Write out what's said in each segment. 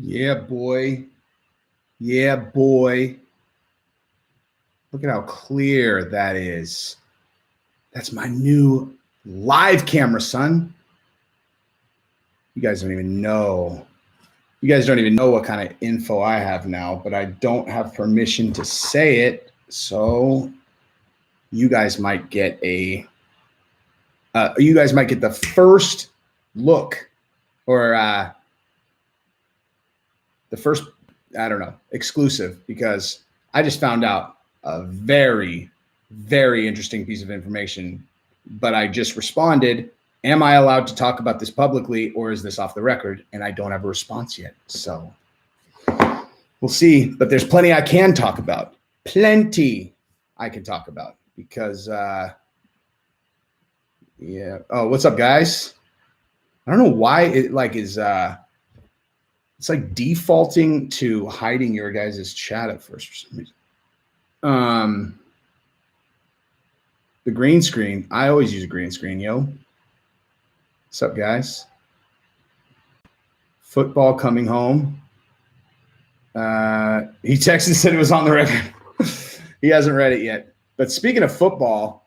Yeah, boy. Yeah, boy. Look at how clear that is. That's my new live camera, son. You guys don't even know. You guys don't even know what kind of info I have now, but I don't have permission to say it. So you guys might get the first look or the first, I don't know, exclusive, because I just found out a very, very interesting piece of information, but I just responded, am I allowed to talk about this publicly or is this off the record? And I don't have a response yet. So we'll see, but there's plenty I can talk about. Plenty I can talk about because, yeah. Oh, what's up, guys? I don't know why it it's like defaulting to hiding your guys' chat at first for some reason. The green screen. I always use a green screen, yo. What's up, guys? Football coming home. He texted and said it was on the record. He hasn't read it yet. But speaking of football,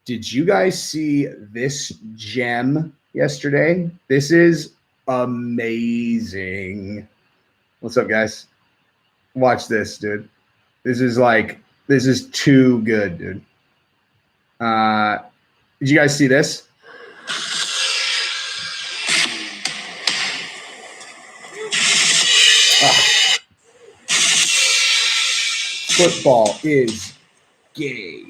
did you guys see this gem yesterday? This is amazing. What's up, guys? Watch this, dude. This is too good, dude. Did you guys see this? Football is gay.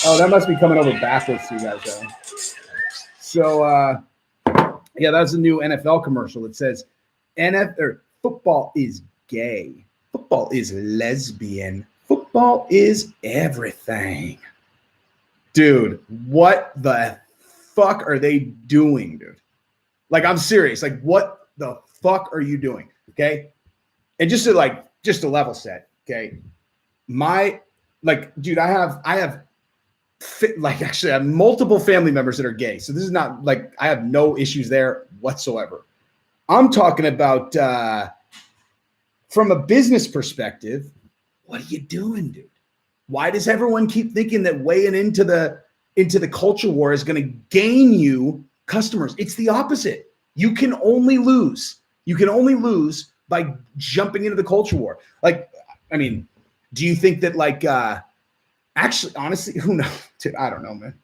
Oh, that must be coming over backwards to you guys, though. So, yeah, that's a new NFL commercial. It says, football is gay. Football is lesbian. Football is everything. Dude, what the fuck are they doing, dude? Like, I'm serious. Like, what the fuck are you doing? Okay. And just to level set. Okay. Dude, I have multiple family members that are gay. So this is not like I have no issues there whatsoever. I'm talking about from a business perspective. What are you doing, dude? Why does everyone keep thinking that weighing into the culture war is going to gain you customers? It's the opposite. You can only lose. You can only lose by jumping into the culture war. Like, I mean, do you think that actually, honestly, who knows? Dude, I don't know, man.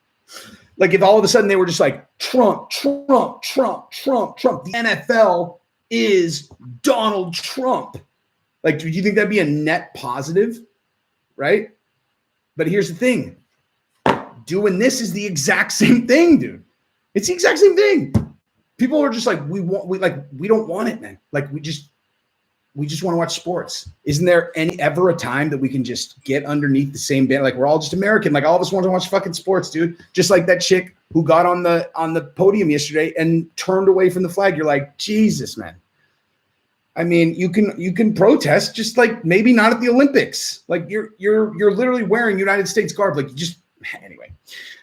Like, if all of a sudden they were just like Trump, Trump, Trump, Trump, Trump, the NFL is Donald Trump. Like, do you think that'd be a net positive? Right? But here's the thing. Doing this is the exact same thing, dude. It's the exact same thing. People are just like, we don't want it, man. Like, we just want to watch sports. Isn't there ever a time that we can just get underneath the same band? Like, we're all just American. Like, all of us want to watch fucking sports, dude. Just like that chick who got on the podium yesterday and turned away from the flag. You're like, Jesus, man. I mean, you can protest, just like maybe not at the Olympics. Like, you're literally wearing United States garb. Like, you just anyway.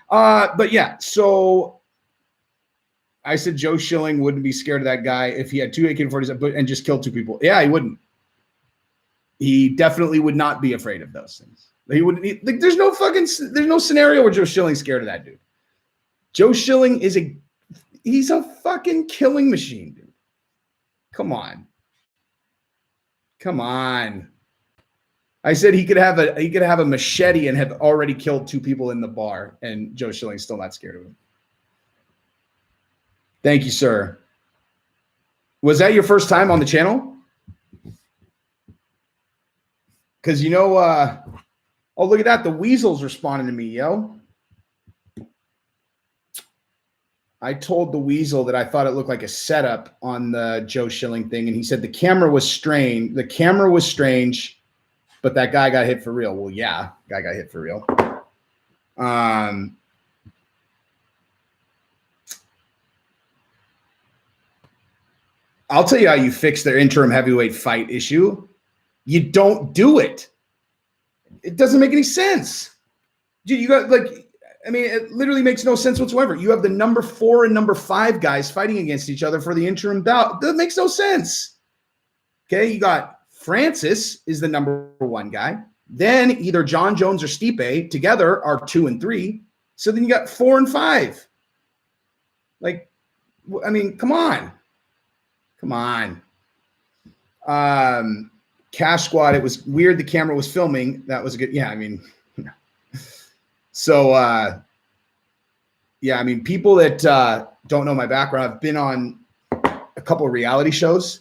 But yeah, so I said Joe Schilling wouldn't be scared of that guy if he had two AK-47 and just killed two people. Yeah, he wouldn't. He definitely would not be afraid of those things. He wouldn't. There's no scenario where Joe Schilling's scared of that dude. Joe Schilling he's a fucking killing machine, dude. Come on. I said he could have a machete and have already killed two people in the bar, and Joe Schilling's still not scared of him. Thank you, sir. Was that your first time on the channel? Because oh, look at that. The Weasel's responding to me, yo. I told the Weasel that I thought it looked like a setup on the Joe Schilling thing, and he said the camera was strange. The camera was strange, but that guy got hit for real. Well, yeah, guy got hit for real. I'll tell you how you fix their interim heavyweight fight issue. You don't do it. It doesn't make any sense. Dude, you got like, I mean, it literally makes no sense whatsoever. You have the number 4 and number 5 guys fighting against each other for the interim bout. That makes no sense. Okay, you got Francis is the number 1 guy. Then either John Jones or Stipe together are 2 and 3. So then you got 4 and 5. Like, I mean, come on. Come on. Cash Squad, it was weird the camera was filming. That was a good, yeah, I mean, so, yeah, I mean, people that don't know my background, I've been on a couple of reality shows.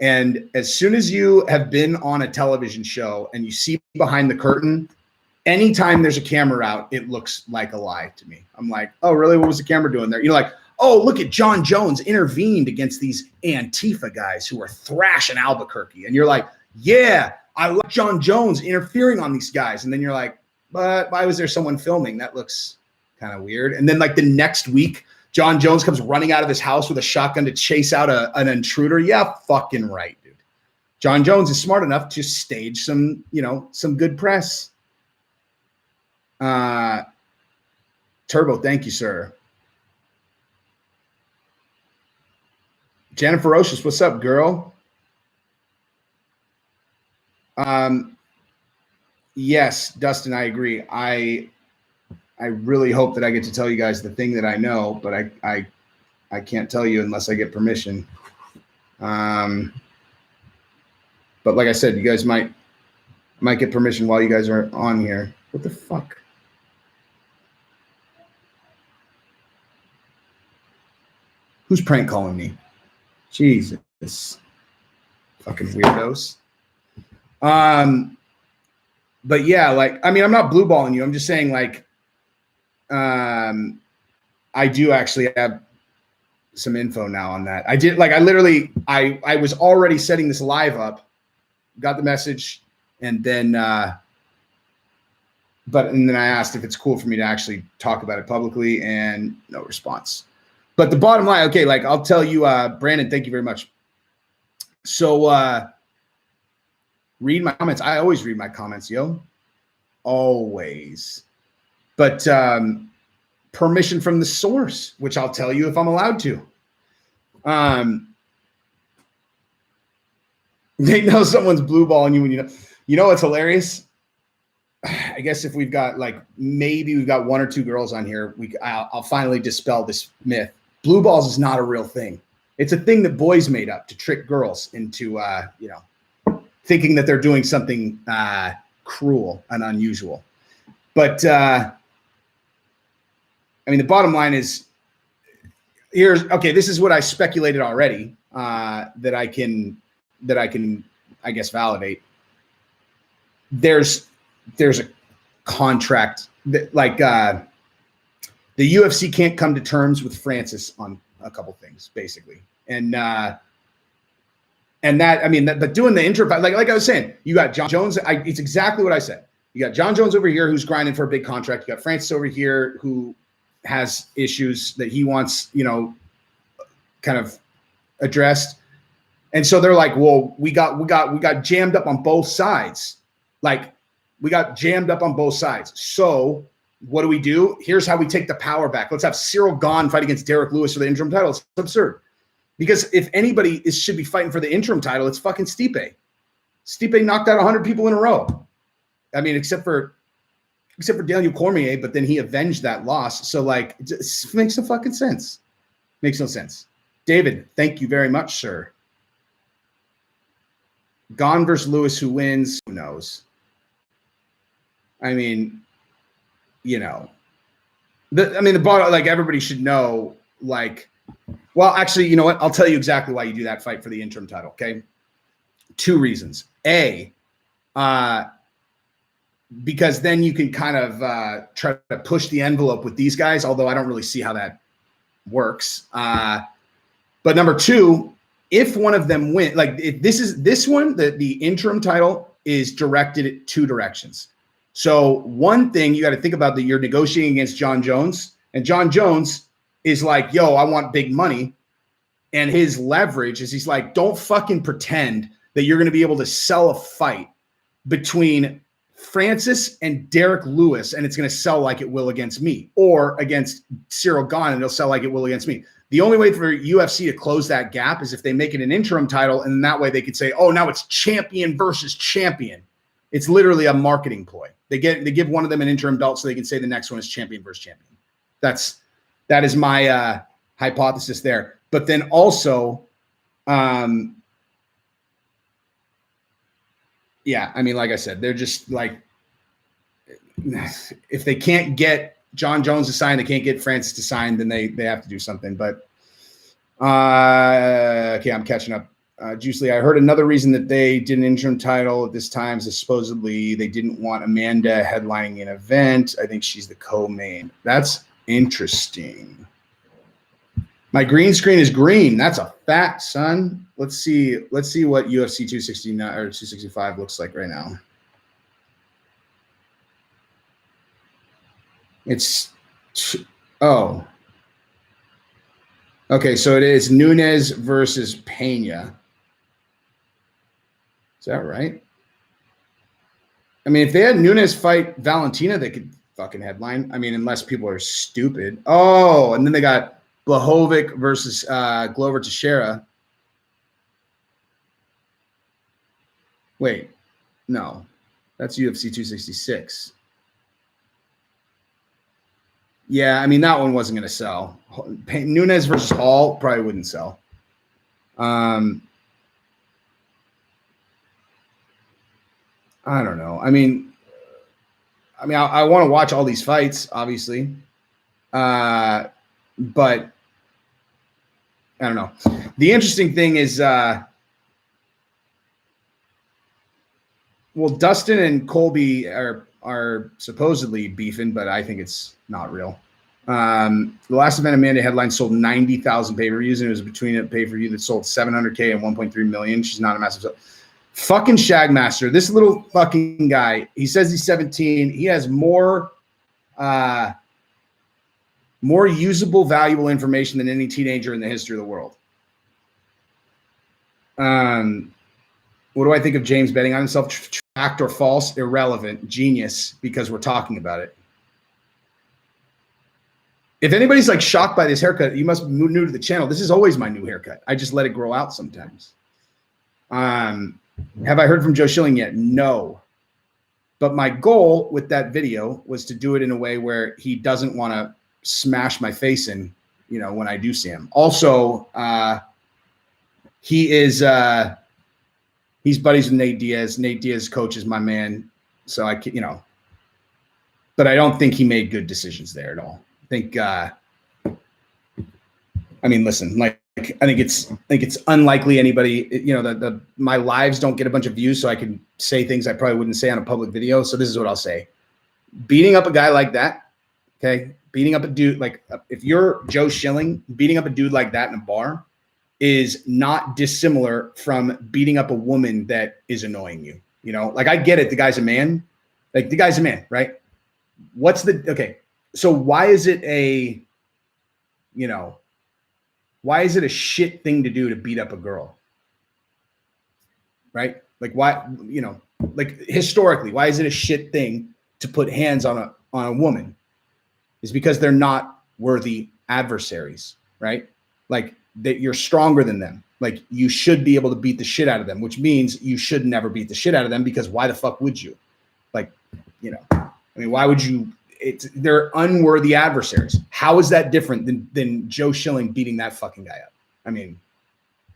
And as soon as you have been on a television show and you see behind the curtain, anytime there's a camera out, it looks like a lie to me. I'm like, oh, really? What was the camera doing there? You're like, oh, look at John Jones intervened against these Antifa guys who are thrashing Albuquerque. And you're like, yeah, I like John Jones interfering on these guys. And then you're like, but why was there someone filming? That looks kind of weird. And then like the next week, John Jones comes running out of his house with a shotgun to chase out an intruder. Yeah, fucking right, dude. John Jones is smart enough to stage some, you know, some good press. Turbo, thank you, sir. Jennifer Ferocious, what's up, girl? Yes, Dustin, I agree. I really hope that I get to tell you guys the thing that I know, but I can't tell you unless I get permission. But like I said, you guys might get permission while you guys are on here. What the fuck? Who's prank calling me? Jesus. Fucking weirdos. But yeah, like, I mean, I'm not blue balling you. I'm just saying, like, I do actually have some info now on that. I did, like, I literally, I was already setting this live up, got the message, and then and then I asked if it's cool for me to actually talk about it publicly, and no response. But the bottom line, okay, like, I'll tell you, Brandon, thank you very much. So read my comments. I always read my comments, yo. Always. But permission from the source, which I'll tell you if I'm allowed to. They know someone's blue balling you when you know what's hilarious? I guess if we've got like, maybe we've got 1 or 2 girls on here, I'll finally dispel this myth. Blue balls is not a real thing. It's a thing that boys made up to trick girls into, you know, thinking that they're doing something cruel and unusual. But I mean, the bottom line is, this is what I speculated already that I can, I guess, validate. There's a contract that, like, the UFC can't come to terms with Francis on a couple things, basically. And that, I mean, but doing the intro, like I was saying, you got John Jones. It's exactly what I said. You got John Jones over here who's grinding for a big contract. You got Francis over here who has issues that he wants, you know, kind of addressed. And so they're like, well, we got jammed up on both sides. Like, we got jammed up on both sides. So what do? Here's how we take the power back. Let's have Cyril Gahn fight against Derrick Lewis for the interim title. It's absurd. Because if anybody should be fighting for the interim title, it's fucking Stipe. Stipe knocked out 100 people in a row. I mean, except for Daniel Cormier, but then he avenged that loss. So, like, it just makes no fucking sense. Makes no sense. David, thank you very much, sir. Gahn versus Lewis, who wins? Who knows? I mean, you know, the bottom, like, everybody should know, like, well, actually, you know what? I'll tell you exactly why you do that fight for the interim title, okay? 2 reasons. A, because then you can kind of try to push the envelope with these guys, although I don't really see how that works. But number 2, if one of them win, like, if this one, the interim title is directed at 2 directions. So one thing you got to think about, that you're negotiating against John Jones, and John Jones is like, yo, I want big money. And his leverage is, he's like, don't fucking pretend that you're going to be able to sell a fight between Francis and Derrick Lewis, and it's going to sell like it will against me, or against Cyril Gane, and it'll sell like it will against me. The only way for UFC to close that gap is if they make it an interim title, and that way they could say, "Oh, now it's champion versus champion." It's literally a marketing ploy. They give one of them an interim belt so they can say the next one is champion versus champion. That is my hypothesis there. But then also, yeah, I mean, like I said, they're just like, if they can't get John Jones to sign, they can't get Francis to sign, then they have to do something. But okay, I'm catching up. Juice Lee, I heard another reason that they did an interim title at this time is supposedly they didn't want Amanda headlining an event. I think she's the co-main. That's interesting. My green screen is green. That's a fact, son. Let's see what UFC 269 or 265 looks like right now. It's okay, so it is Nunes versus Pena. Is that right? I mean, if they had Nunes fight Valentina, they could fucking headline. I mean, unless people are stupid. Oh, and then they got Blachowicz versus Glover Teixeira. Wait, no, that's UFC 266. Yeah, I mean, that one wasn't going to sell. Nunes versus Hall probably wouldn't sell. I don't know. I mean, I want to watch all these fights, obviously. But I don't know. The interesting thing is, well, Dustin and Colby are supposedly beefing, but I think it's not real. The last event Amanda headline sold 90,000 pay-per-views, and it was between a pay-per-view that sold 700K and 1.3 million. She's not a massive. Fucking Shagmaster, this little fucking guy. He says he's 17. He has more usable, valuable information than any teenager in the history of the world. What do I think of James betting on himself? Fact or false? Irrelevant. Genius, because we're talking about it. If anybody's like shocked by this haircut, you must be new to the channel. This is always my new haircut. I just let it grow out sometimes. Have I heard from Joe Schilling yet? No. But my goal with that video was to do it in a way where he doesn't want to smash my face in, when I do see him. Also, he's buddies with Nate Diaz. Nate Diaz coaches my man. So but I don't think he made good decisions there at all. I think, listen, like, I think it's unlikely anybody, my lives don't get a bunch of views, so I can say things I probably wouldn't say on a public video. So this is what I'll say. Beating up a guy like that, okay? Beating up a dude, like if you're Joe Schilling, beating up a dude like that in a bar is not dissimilar from beating up a woman that is annoying you. Like I get it. The guy's a man. Like the guy's a man, right? Okay. So why is it a shit thing to do to beat up a girl? Right? Like why, like historically, why is it a shit thing to put hands on a woman? Is because they're not worthy adversaries, right? Like that you're stronger than them. Like you should be able to beat the shit out of them, which means you should never beat the shit out of them, because why the fuck would you? Like, why would you? They're unworthy adversaries. How is that different than Joe Schilling beating that fucking guy up? You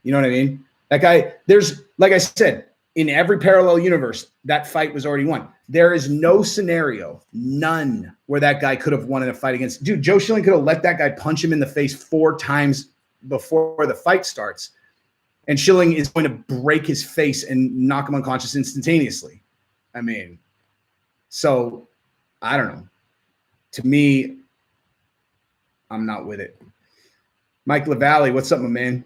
know what I mean? That guy, there's, like I said, in every parallel universe, that fight was already won. There is no scenario, none, where that guy could have won in a fight against. Dude, Joe Schilling could have let that guy punch him in the face 4 times before the fight starts. And Schilling is going to break his face and knock him unconscious instantaneously. So I don't know. To me, I'm not with it. Mike LaValle, what's up, my man?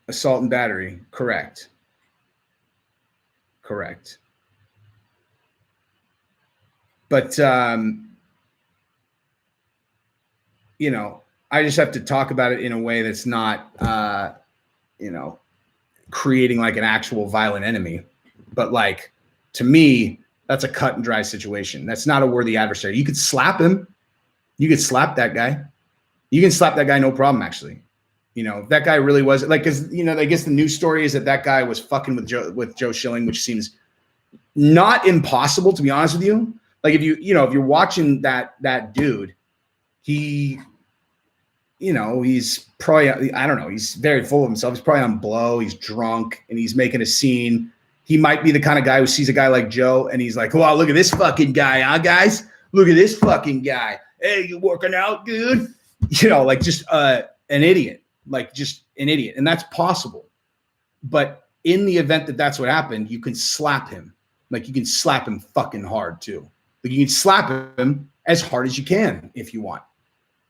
Assault and battery. Correct. But, I just have to talk about it in a way that's not, creating like an actual violent enemy. But like, to me, that's a cut and dry situation. That's not a worthy adversary. You could slap him. You could slap that guy. You can slap that guy, no problem, actually. You know, that guy really was like, because, you know, I guess the news story is that guy was fucking with Joe Schilling, which seems not impossible, to be honest with you. Like, if you're watching that dude, he, you know, he's probably, I don't know, he's very full of himself. He's probably on blow. He's drunk and he's making a scene. He might be the kind of guy who sees a guy like Joe and he's like, wow, look at this fucking guy, huh, guys? Look at this fucking guy. Hey, you working out, dude? You know, like just an idiot, like just an idiot. And that's possible. But in the event that that's what happened, you can slap him. Like, you can slap him fucking hard too. Like, you can slap him as hard as you can if you want.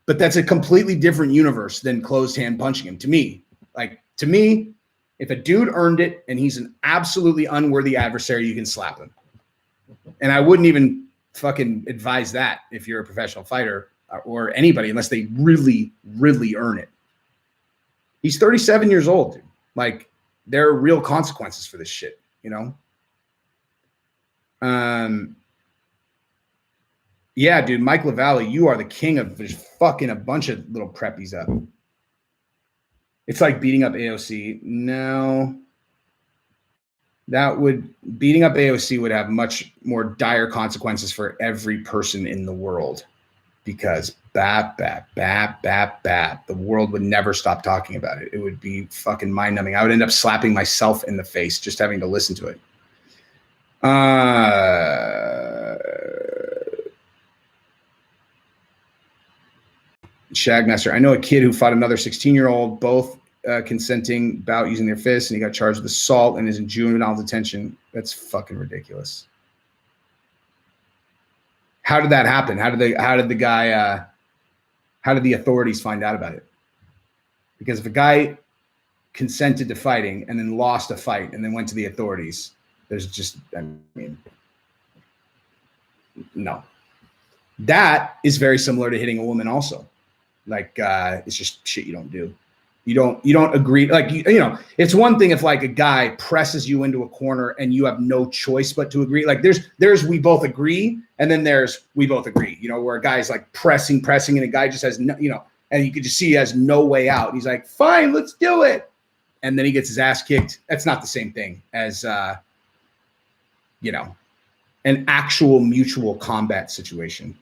But that's a completely different universe than closed hand punching him. To me, if a dude earned it and he's an absolutely unworthy adversary, you can slap him. And I wouldn't even fucking advise that if you're a professional fighter or anybody, unless they really, really earn it. He's 37 years old, dude. Like, there are real consequences for this shit, you know? Yeah, dude, Mike LaValle, you are the king of just fucking a bunch of little preppies up. It's like beating up AOC. No. Beating up AOC would have much more dire consequences for every person in the world, because the world would never stop talking about it. It would be fucking mind-numbing. I would end up slapping myself in the face just having to listen to it. Shagmaster, I know a kid who fought another 16-year-old, both consenting about using their fists, and he got charged with assault and is in juvenile detention. That's fucking ridiculous. How did that happen? How did the authorities find out about it? Because if a guy consented to fighting and then lost a fight and then went to the authorities, there's just, I mean, no. That is very similar to hitting a woman also. Like, it's just shit you don't do. You don't agree. Like, you know, it's one thing if like a guy presses you into a corner and you have no choice but to agree. Like, there's we both agree, and then there's we both agree, you know, where a guy's like pressing, and a guy just has no, you know, and you could just see he has no way out. And he's like, fine, let's do it. And then he gets his ass kicked. That's not the same thing as, you know, an actual mutual combat situation.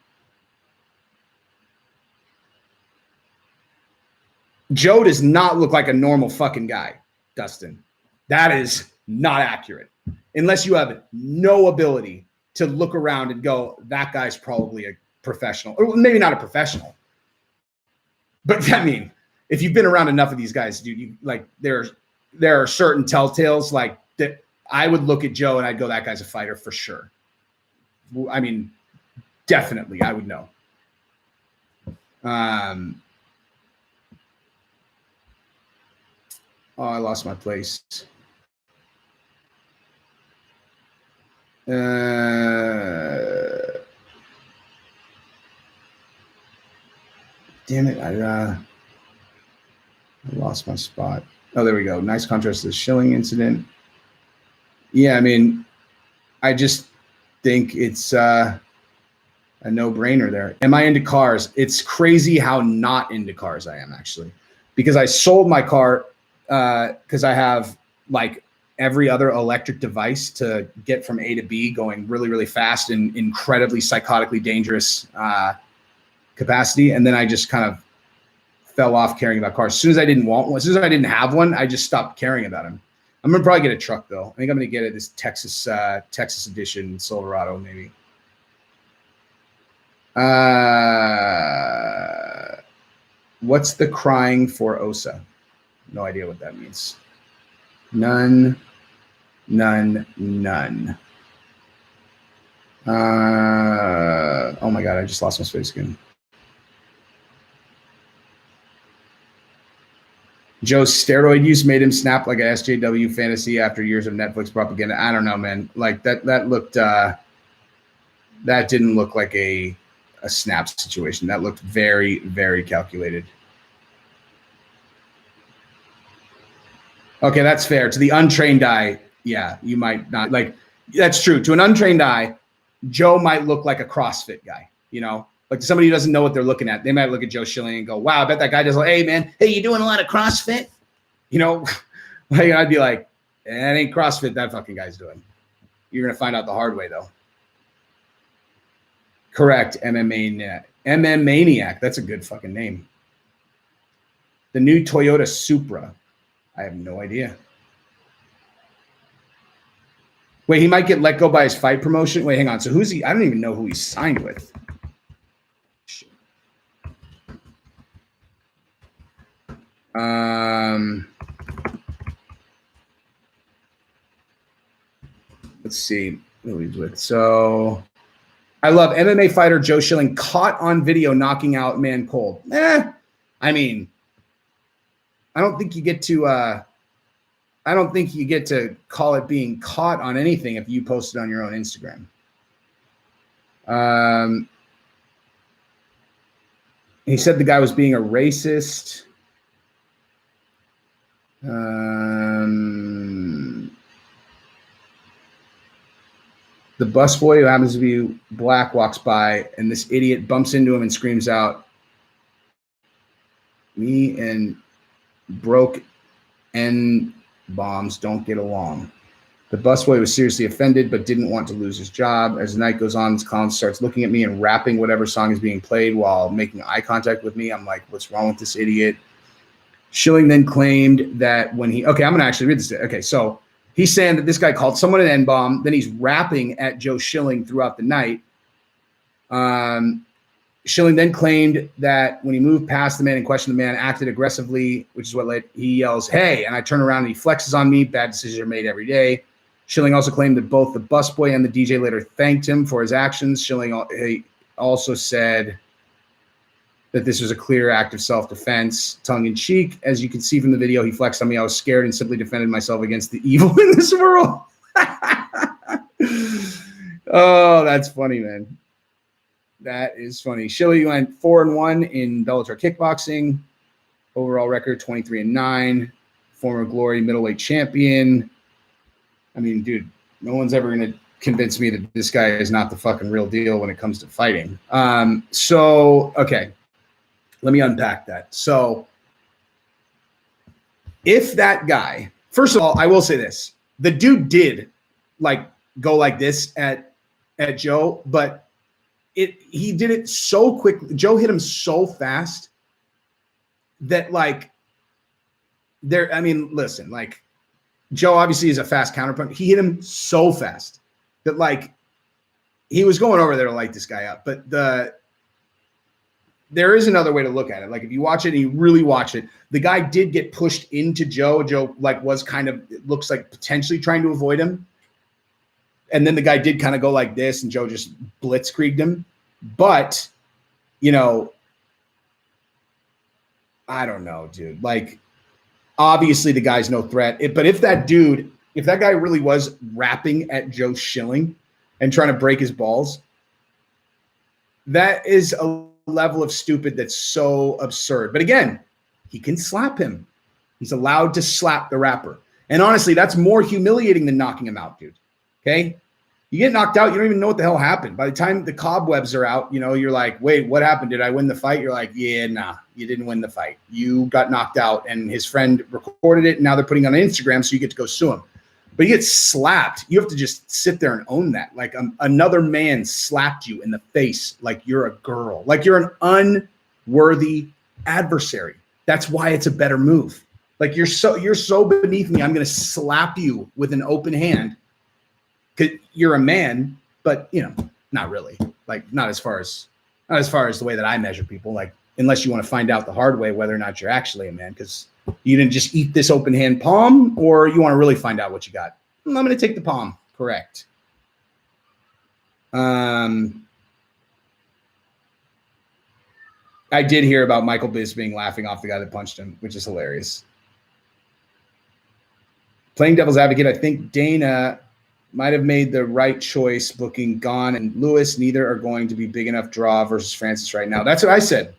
Joe does not look like a normal fucking guy, Dustin. That is not accurate. Unless you have no ability to look around and go, that guy's probably a professional. Or maybe not a professional. But I mean, if you've been around enough of these guys, dude, you like there are certain telltales like that. I would look at Joe and I'd go, that guy's a fighter for sure. I mean, definitely, I would know. Oh, I lost my place. Damn it. I lost my spot. Oh, there we go. Nice contrast to the Schilling incident. Yeah, I mean, I just think it's a no-brainer there. Am I into cars? It's crazy how not into cars I am, actually. Because I sold my car because I have like every other electric device to get from A to B going really, really fast and incredibly psychotically dangerous capacity. And then I just kind of fell off caring about cars. As soon as I didn't want one, as soon as I didn't have one, I just stopped caring about them. I'm gonna probably get a truck though. I think I'm gonna get this Texas edition Silverado maybe. What's the crying for Osa? No idea what that means. None. Oh my God, I just lost my space again. Joe's steroid use made him snap like a SJW fantasy after years of Netflix propaganda. I don't know, man. Like that looked, that didn't look like a snap situation. That looked very, very calculated. Okay, that's fair. To the untrained eye, yeah, you might not like. That's true. To an untrained eye, Joe might look like a CrossFit guy. You know, like somebody who doesn't know what they're looking at. They might look at Joe Schilling and go, "Wow, I bet that guy does." Like, hey, man, hey, you doing a lot of CrossFit? You know, like I'd be like, "That ain't CrossFit that fucking guy's doing." You're gonna find out the hard way, though. Correct, MMA Maniac. That's a good fucking name. The new Toyota Supra. I have no idea. Wait, he might get let go by his fight promotion. Wait, hang on. So who's he? I don't even know who he's signed with. Let's see who he's with. So I love MMA fighter Joe Schilling caught on video knocking out man cold. I mean, I don't think you get to call it being caught on anything if you post it on your own Instagram. He said the guy was being a racist. The busboy who happens to be black walks by, and this idiot bumps into him and screams out, "Me and broke N bombs don't get along." The busboy was seriously offended but didn't want to lose his job. As the night goes on, this clown starts looking at me and rapping whatever song is being played while making eye contact with me. I'm like, what's wrong with this idiot? Schilling then claimed that when he... Okay, I'm going to actually read this. Okay, so he's saying that this guy called someone an N-bomb. Then he's rapping at Joe Schilling throughout the night. Schilling then claimed that when he moved past the man in question, the man acted aggressively, which is what led. He yells, "Hey," and I turn around and he flexes on me. Bad decisions are made every day. Schilling also claimed that both the busboy and the DJ later thanked him for his actions. Schilling also said that this was a clear act of self-defense, tongue-in-cheek. As you can see from the video, he flexed on me. I was scared and simply defended myself against the evil in this world. Oh, that's funny, man. That is funny. Schilling went 4-1 in Bellator kickboxing. Overall record 23-9. Former Glory middleweight champion. I mean, dude, no one's ever going to convince me that this guy is not the fucking real deal when it comes to fighting. So, okay. Let me unpack that. So if that guy, first of all, I will say this. The dude did like go like this at Joe, but he did it so quickly. Joe hit him so fast that listen, like Joe obviously is a fast counterpuncher. He hit him so fast that he was going over there to light this guy up. But there is another way to look at it. Like if you watch it and you really watch it, the guy did get pushed into Joe. Joe was kind of, it looks like potentially trying to avoid him. And then the guy did kind of go like this and Joe just blitzkrieged him. But, I don't know, dude. Obviously the guy's no threat. But if that guy really was rapping at Joe Schilling and trying to break his balls, that is a level of stupid that's so absurd. But again, he can slap him. He's allowed to slap the rapper. And honestly, that's more humiliating than knocking him out, dude. Okay? You get knocked out, you don't even know what the hell happened. By the time the cobwebs are out, you're like, wait, what happened? Did I win the fight? You're like, yeah, nah, you didn't win the fight. You got knocked out, and his friend recorded it, and now they're putting it on Instagram, so you get to go sue him. But you get slapped. You have to just sit there and own that. Like another man slapped you in the face like you're a girl. Like you're an unworthy adversary. That's why it's a better move. Like you're so beneath me, I'm going to slap you with an open hand. Because you're a man, but not really. Like not as far as the way that I measure people. Like unless you want to find out the hard way whether or not you're actually a man, because you didn't just eat this open hand palm, or you want to really find out what you got. I'm going to take the palm. Correct. I did hear about Michael Bisping laughing off the guy that punched him, which is hilarious. Playing devil's advocate, I think Dana might have made the right choice booking Gane and Lewis. Neither are going to be big enough draw versus Francis right now. That's what I said.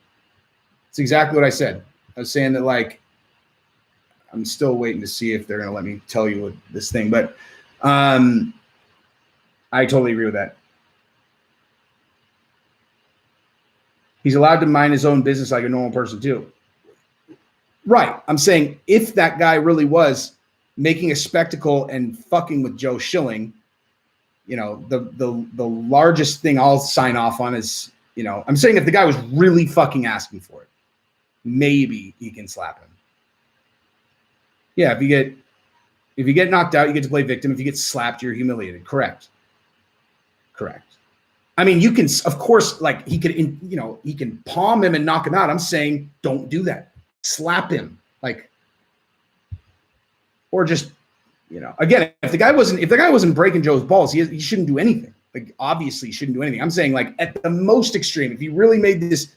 That's exactly what I said. I was saying that I'm still waiting to see if they're going to let me tell you this thing, but I totally agree with that. He's allowed to mind his own business like a normal person too. Right. I'm saying if that guy really was making a spectacle and fucking with Joe Schilling, you know, the largest thing I'll sign off on is, you know, I'm saying if the guy was really fucking asking for it, maybe he can slap him. Yeah, if you get knocked out, you get to play victim. If you get slapped, you're humiliated. Correct. I mean, you can, of course, like he could, you know, he can palm him and knock him out. I'm saying don't do that. Slap him, like, or just, you know, again, if the guy wasn't breaking Joe's balls, he shouldn't do anything. Like, obviously, he shouldn't do anything. I'm saying, like, at the most extreme, if he really made this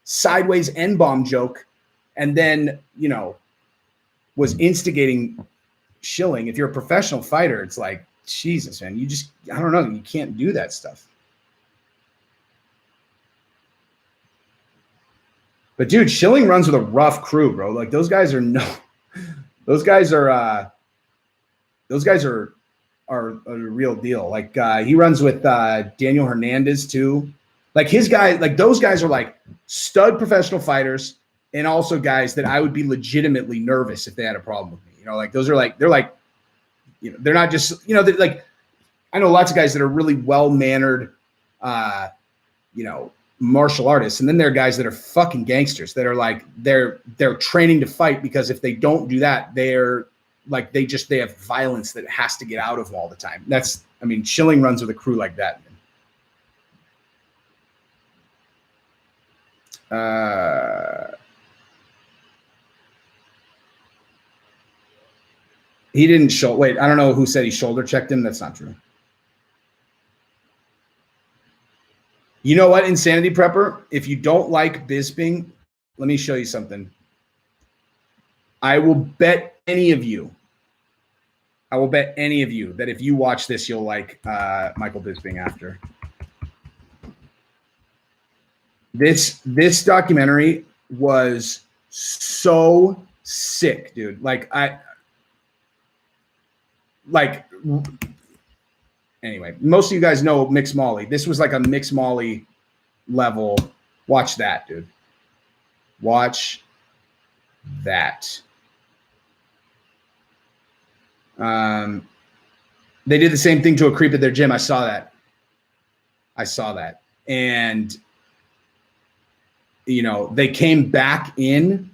sideways N-bomb joke, and then, you know, was instigating Schilling. If you're a professional fighter, it's like, Jesus, man, you just, I don't know, you can't do that stuff. But dude, Schilling runs with a rough crew, bro. Like those guys are a real deal. Like he runs with Daniel Hernandez too. Like his guys, like those guys are like stud professional fighters, and also guys that I would be legitimately nervous if they had a problem with me. You know, like those are like, they're like, you know, they're not just, you know, like I know lots of guys that are really well-mannered, you know, martial artists, and then there are guys that are fucking gangsters that are like they're training to fight, because if they don't do that, they're like they have violence that has to get out of them all the time. That's, I mean, Schilling runs with a crew like that. He didn't wait, I don't know who said he shoulder checked him. That's not true. You know what, Insanity Prepper? If you don't like Bisping, let me show you something. I will bet any of you that if you watch this, you'll like Michael Bisping after. This documentary was so sick, dude. Anyway, most of you guys know Mixed Molly. This was like a Mixed Molly level. Watch that, dude. Watch that. They did the same thing to a creep at their gym. I saw that. And, you know, they came back in.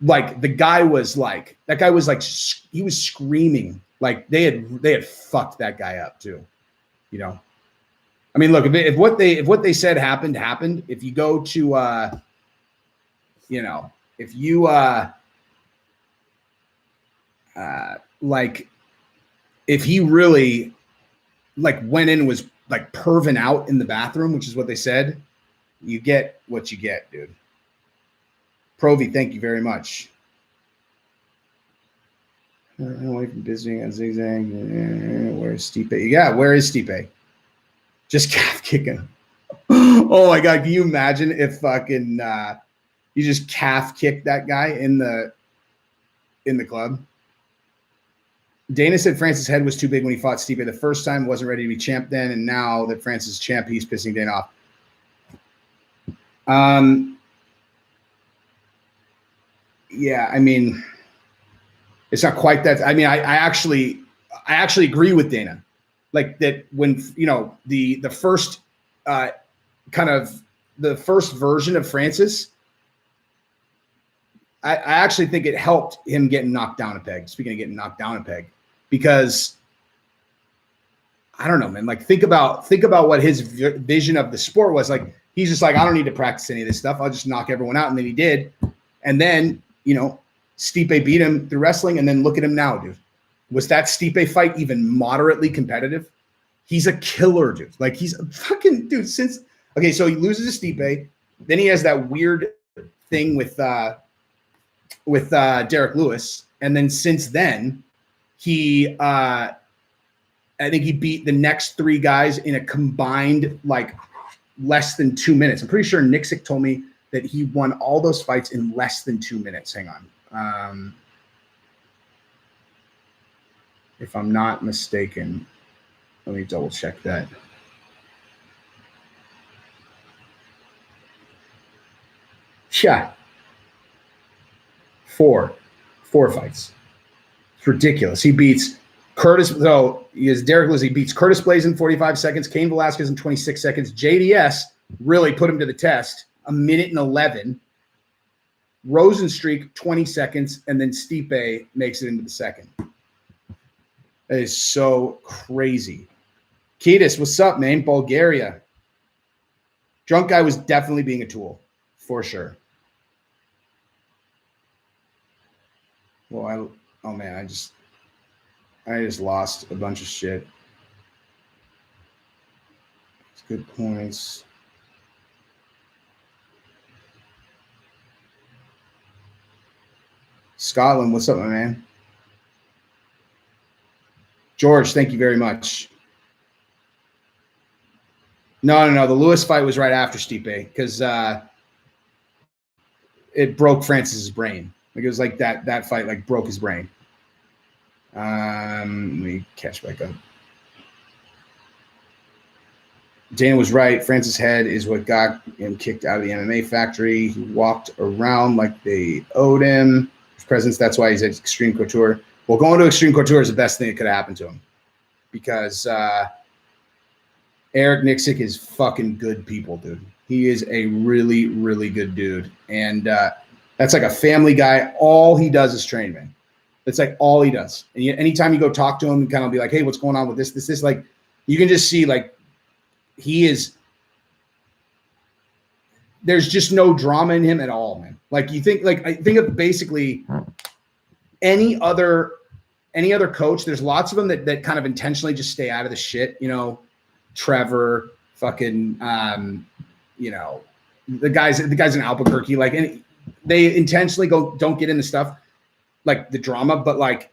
Like that guy was like, he was screaming. Like they had fucked that guy up too, you know. I mean, look, if what they said happened, if you go to, you know, if you like, if he really like went in and was like perving out in the bathroom, which is what they said, you get what you get, dude. Provi, thank you very much. Away from visiting on zigzag. Where's Stipe? Yeah, where is Stipe? Just calf kicking. Oh my God, can you imagine if fucking you just calf kicked that guy in the club? Dana said Francis' head was too big when he fought Stipe the first time, wasn't ready to be champ then, and now that Francis is champ, he's pissing Dana off. Yeah, I mean, it's not quite that. I mean, I actually agree with Dana, like that when, you know, the first kind of the first version of Francis, I actually think it helped him getting knocked down a peg. Speaking of getting knocked down a peg, because I don't know, man. Like think about what his vision of the sport was. Like he's just like, I don't need to practice any of this stuff. I'll just knock everyone out, and then he did, and then, you know, Stipe beat him through wrestling, and then look at him now, dude. Was that Stipe fight even moderately competitive? He's a killer, dude. Like he's a fucking dude. So he loses to Stipe, then he has that weird thing with Derrick Lewis, and then since then, he I think he beat the next three guys in a combined like less than 2 minutes. I'm pretty sure Nixick told me that he won all those fights in less than 2 minutes. Hang on. if I'm not mistaken. Let me double check that. Yeah. Four fights. It's ridiculous. He beats Curtis. So he is Derrick Lewis. He beats Curtis Blaze in 45 seconds, Cain Velasquez in 26 seconds. JDS really put him to the test. 1:11. Rosenstreak 20 seconds, and then Stipe makes it into the second. That is so crazy. Kiedis, what's up, man? Bulgaria. Drunk guy was definitely being a tool, for sure. Well, oh man, I just lost a bunch of shit. It's good points. Scotland, what's up, my man? George, thank you very much. No. The Lewis fight was right after Stipe because it broke Francis's brain. Like it was like that fight like broke his brain. Let me catch back up. Dana was right. Francis' head is what got him kicked out of the MMA factory. He walked around like they owed him his presence. That's why he's at Extreme Couture. Well, going to Extreme Couture is the best thing that could have happened to him because Eric Nixick is fucking good people, dude. He is a really, really good dude. And that's like a family guy. All he does is train, man. That's like all he does. And anytime you go talk to him and kind of be like, hey, what's going on with this, like you can just see like he is, there's just no drama in him at all, man. Like you think, like I think of basically any other coach, there's lots of them that kind of intentionally just stay out of the shit, you know, Trevor, fucking, you know, the guys in Albuquerque, like, and they intentionally don't get into stuff like the drama, but like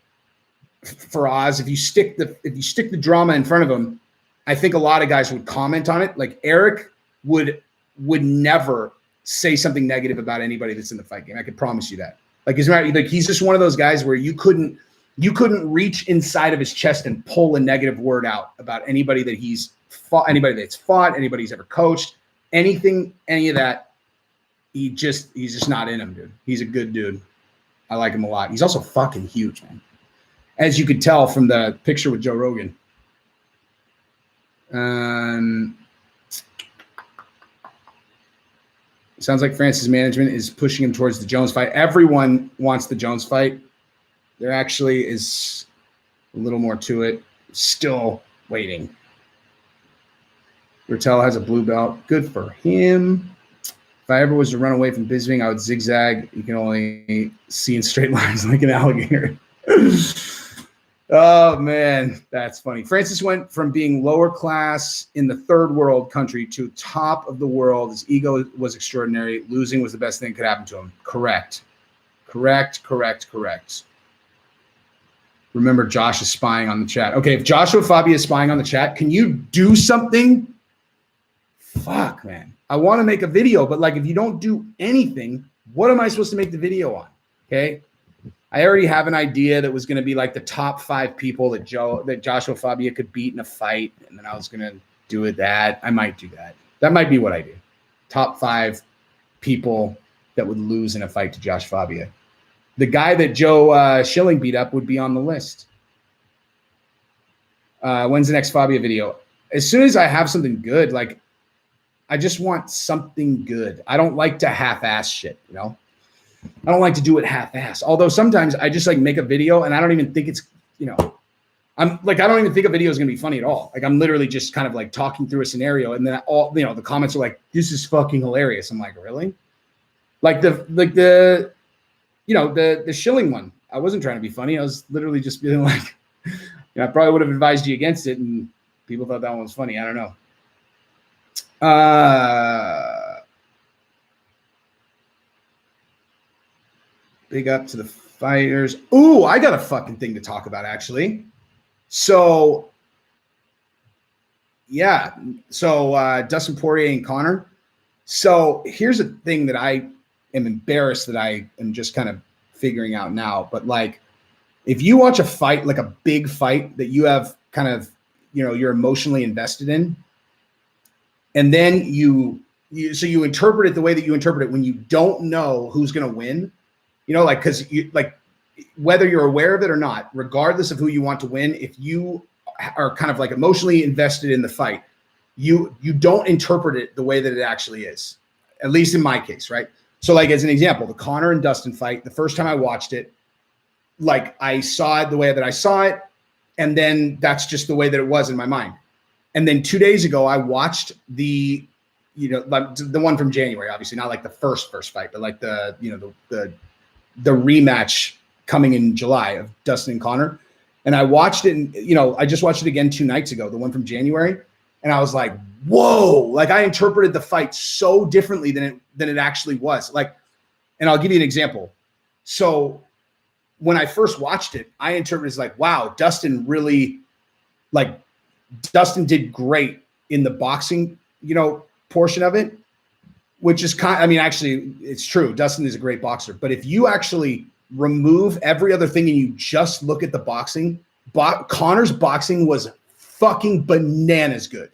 for Oz, if you stick the drama in front of him, I think a lot of guys would comment on it. Like Eric would never say something negative about anybody that's in the fight game. I could promise you that. Like he's just one of those guys where you couldn't reach inside of his chest and pull a negative word out about anybody that he's fought, anybody that's fought, anybody he's ever coached, anything, any of that. He's just not in him, dude. He's a good dude. I like him a lot. He's also fucking huge, man. As you could tell from the picture with Joe Rogan. Sounds like Francis' management is pushing him towards the Jones fight. Everyone wants the Jones fight. There actually is a little more to it. Still waiting. Bertel has a blue belt. Good for him. If I ever was to run away from Bisping, I would zigzag. You can only see in straight lines like an alligator. Oh, man, that's funny. Francis went from being lower class in the third world country to top of the world. His ego was extraordinary. Losing was the best thing that could happen to him. Correct. Remember, Josh is spying on the chat. Okay, if Joshua Fabia is spying on the chat, can you do something? Fuck, man. I want to make a video, but like if you don't do anything, what am I supposed to make the video on? Okay. I already have an idea that was going to be like the top 5 people that Joshua Fabia could beat in a fight. And then I was going to do it that. I might do that. That might be what I do. Top 5 people that would lose in a fight to Josh Fabia. The guy that Joe Schilling beat up would be on the list. When's the next Fabia video? As soon as I have something good, like I just want something good. I don't like to half-ass shit, you know? I don't like to do it half-ass. Although sometimes I just like make a video and I don't even think it's, you know, I don't even think a video is going to be funny at all. Like I'm literally just kind of like talking through a scenario and then all, you know, the comments are like, this is fucking hilarious. I'm like, really? Like the you know, the Schilling one. I wasn't trying to be funny. I was literally just feeling like, you know, I probably would have advised you against it and people thought that one was funny. I don't know. Big up to the fighters. Ooh, I got a fucking thing to talk about, actually. So, yeah. So, Dustin Poirier and Connor. So, here's a thing that I am embarrassed that I am just kind of figuring out now. But, like, If you watch a fight, like a big fight that you have kind of, you're emotionally invested in, and then you interpret it the way that you interpret it when you don't know who's going to win, like, because you like, whether you're aware of it or not, regardless of who you want to win, if you are kind of like emotionally invested in the fight, you don't interpret it the way that it actually is, at least in my case, right? So like, as an example, the Conor and Dustin fight, the first time I watched it, like I saw it the way that I saw it, and then that's just the way that it was in my mind. And then 2 days ago, I watched the one from January, obviously not like the first fight, but like the rematch coming in July of Dustin and Conor. And I watched it, and I just watched it again 2 nights ago, the one from January. And I was like, whoa, like I interpreted the fight so differently than it actually was. Like, and I'll give you an example. So when I first watched it, I interpreted it as like, wow, Dustin did great in the boxing, portion of it, which is actually it's true. Dustin is a great boxer, but if you actually remove every other thing and you just look at the boxing, Conor's boxing was fucking bananas good.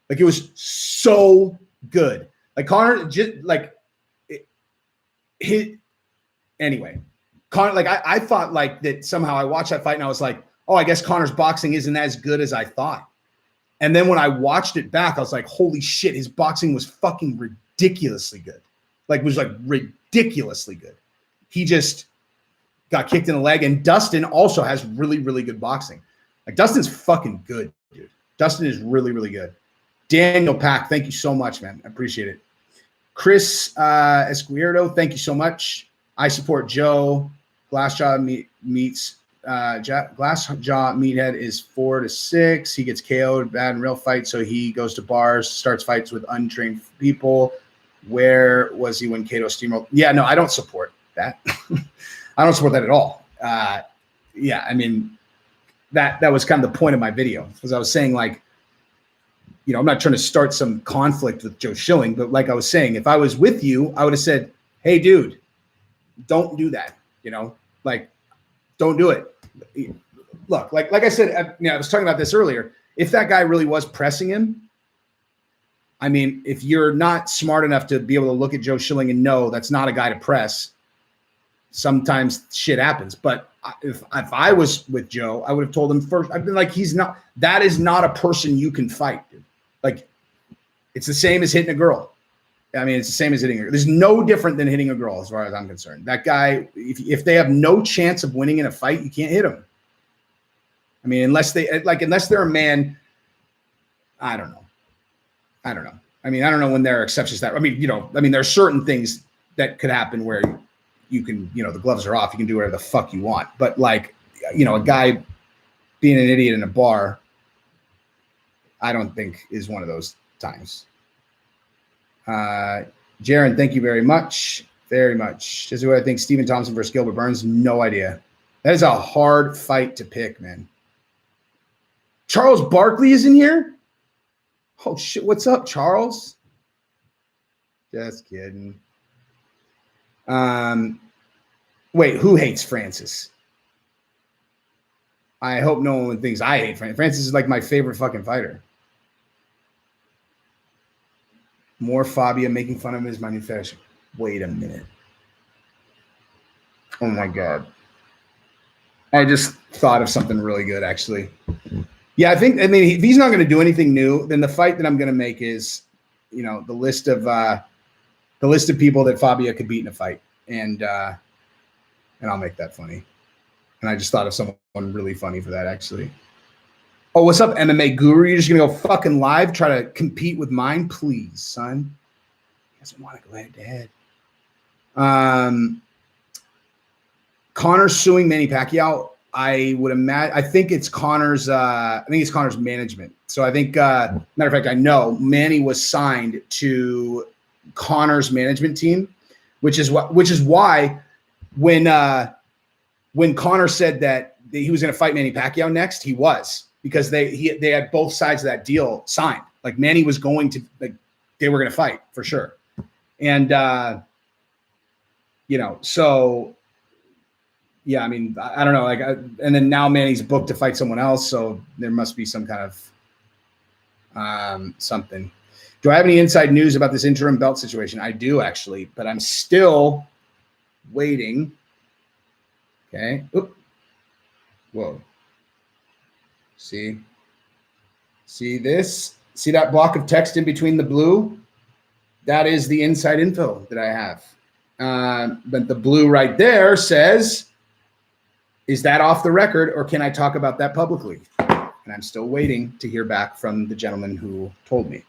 Like, it was so good. Like, Conor just like it hit anyway. Conor, like I thought like that somehow I watched that fight and I was like, oh, I guess Conor's boxing isn't as good as I thought. And then when I watched it back, I was like, holy shit, his boxing was fucking ridiculously good. Like, it was like ridiculously good. He just got kicked in the leg. And Dustin also has really, really good boxing. Like, Dustin's fucking good, dude. Dustin is really, really good. Daniel Pack, thank you so much, man. I appreciate it. Chris Esquierdo, thank you so much. I support Joe. Glassjaw Meathead is 4-6. He gets KO'd bad in real fights, so he goes to bars, starts fights with untrained people. Where was he when Cato steamrolled? Yeah, no, I don't support that. I don't support that at all. Yeah, I mean, that was kind of the point of my video, because I was saying, like, I'm not trying to start some conflict with Joe Schilling, but like I was saying, if I was with you, I would have said, hey, dude, don't do that. Like, don't do it. Look, like I said, I was talking about this earlier. If that guy really was pressing him, I mean, if you're not smart enough to be able to look at Joe Schilling and know that's not a guy to press, sometimes shit happens. But if I was with Joe, I would have told him first. I've been like, that is not a person you can fight, dude. Like, it's the same as hitting a girl. I mean, it's the same as hitting her. There's no different than hitting a girl as far as I'm concerned. That guy, if they have no chance of winning in a fight, you can't hit them. I mean, unless they're a man, I don't know. I mean, I don't know when there are exceptions to that. I mean, there are certain things that could happen where you can, the gloves are off. You can do whatever the fuck you want. But like, a guy being an idiot in a bar, I don't think is one of those times. Jaron, thank you very much. Very much. This is what I think. Stephen Thompson versus Gilbert Burns. No idea. That is a hard fight to pick, man. Charles Barkley is in here? Oh, shit. What's up, Charles? Just kidding. Wait, who hates Francis? I hope no one thinks I hate Francis. Francis is like my favorite fucking fighter. More Fabia making fun of his manufacturing. Wait a minute. Oh my God. I just thought of something really good, actually. Yeah, I mean, if he's not going to do anything new, then the fight that I'm going to make is, the list of people that Fabia could beat in a fight. And I'll make that funny. And I just thought of someone really funny for that, actually. Oh, what's up, MMA Guru? You're just going to go fucking live, try to compete with mine? Please, son. He doesn't want to go head to head. Conor suing Manny Pacquiao. I would imagine. I think it's Conor's. Conor's management. So I think, matter of fact, I know Manny was signed to Conor's management team, which is why when Conor said that he was going to fight Manny Pacquiao next, he was. Because they had both sides of that deal signed. Like, Manny was going to, like, they were going to fight for sure. And, so yeah, I mean, I don't know. Like, and then now Manny's booked to fight someone else, so there must be some kind of something. Do I have any inside news about this interim belt situation? I do actually, but I'm still waiting. Okay. Oop. Whoa. See this? See that block of text in between the blue? That is the inside info that I have. But the blue right there says, is that off the record or can I talk about that publicly? And I'm still waiting to hear back from the gentleman who told me.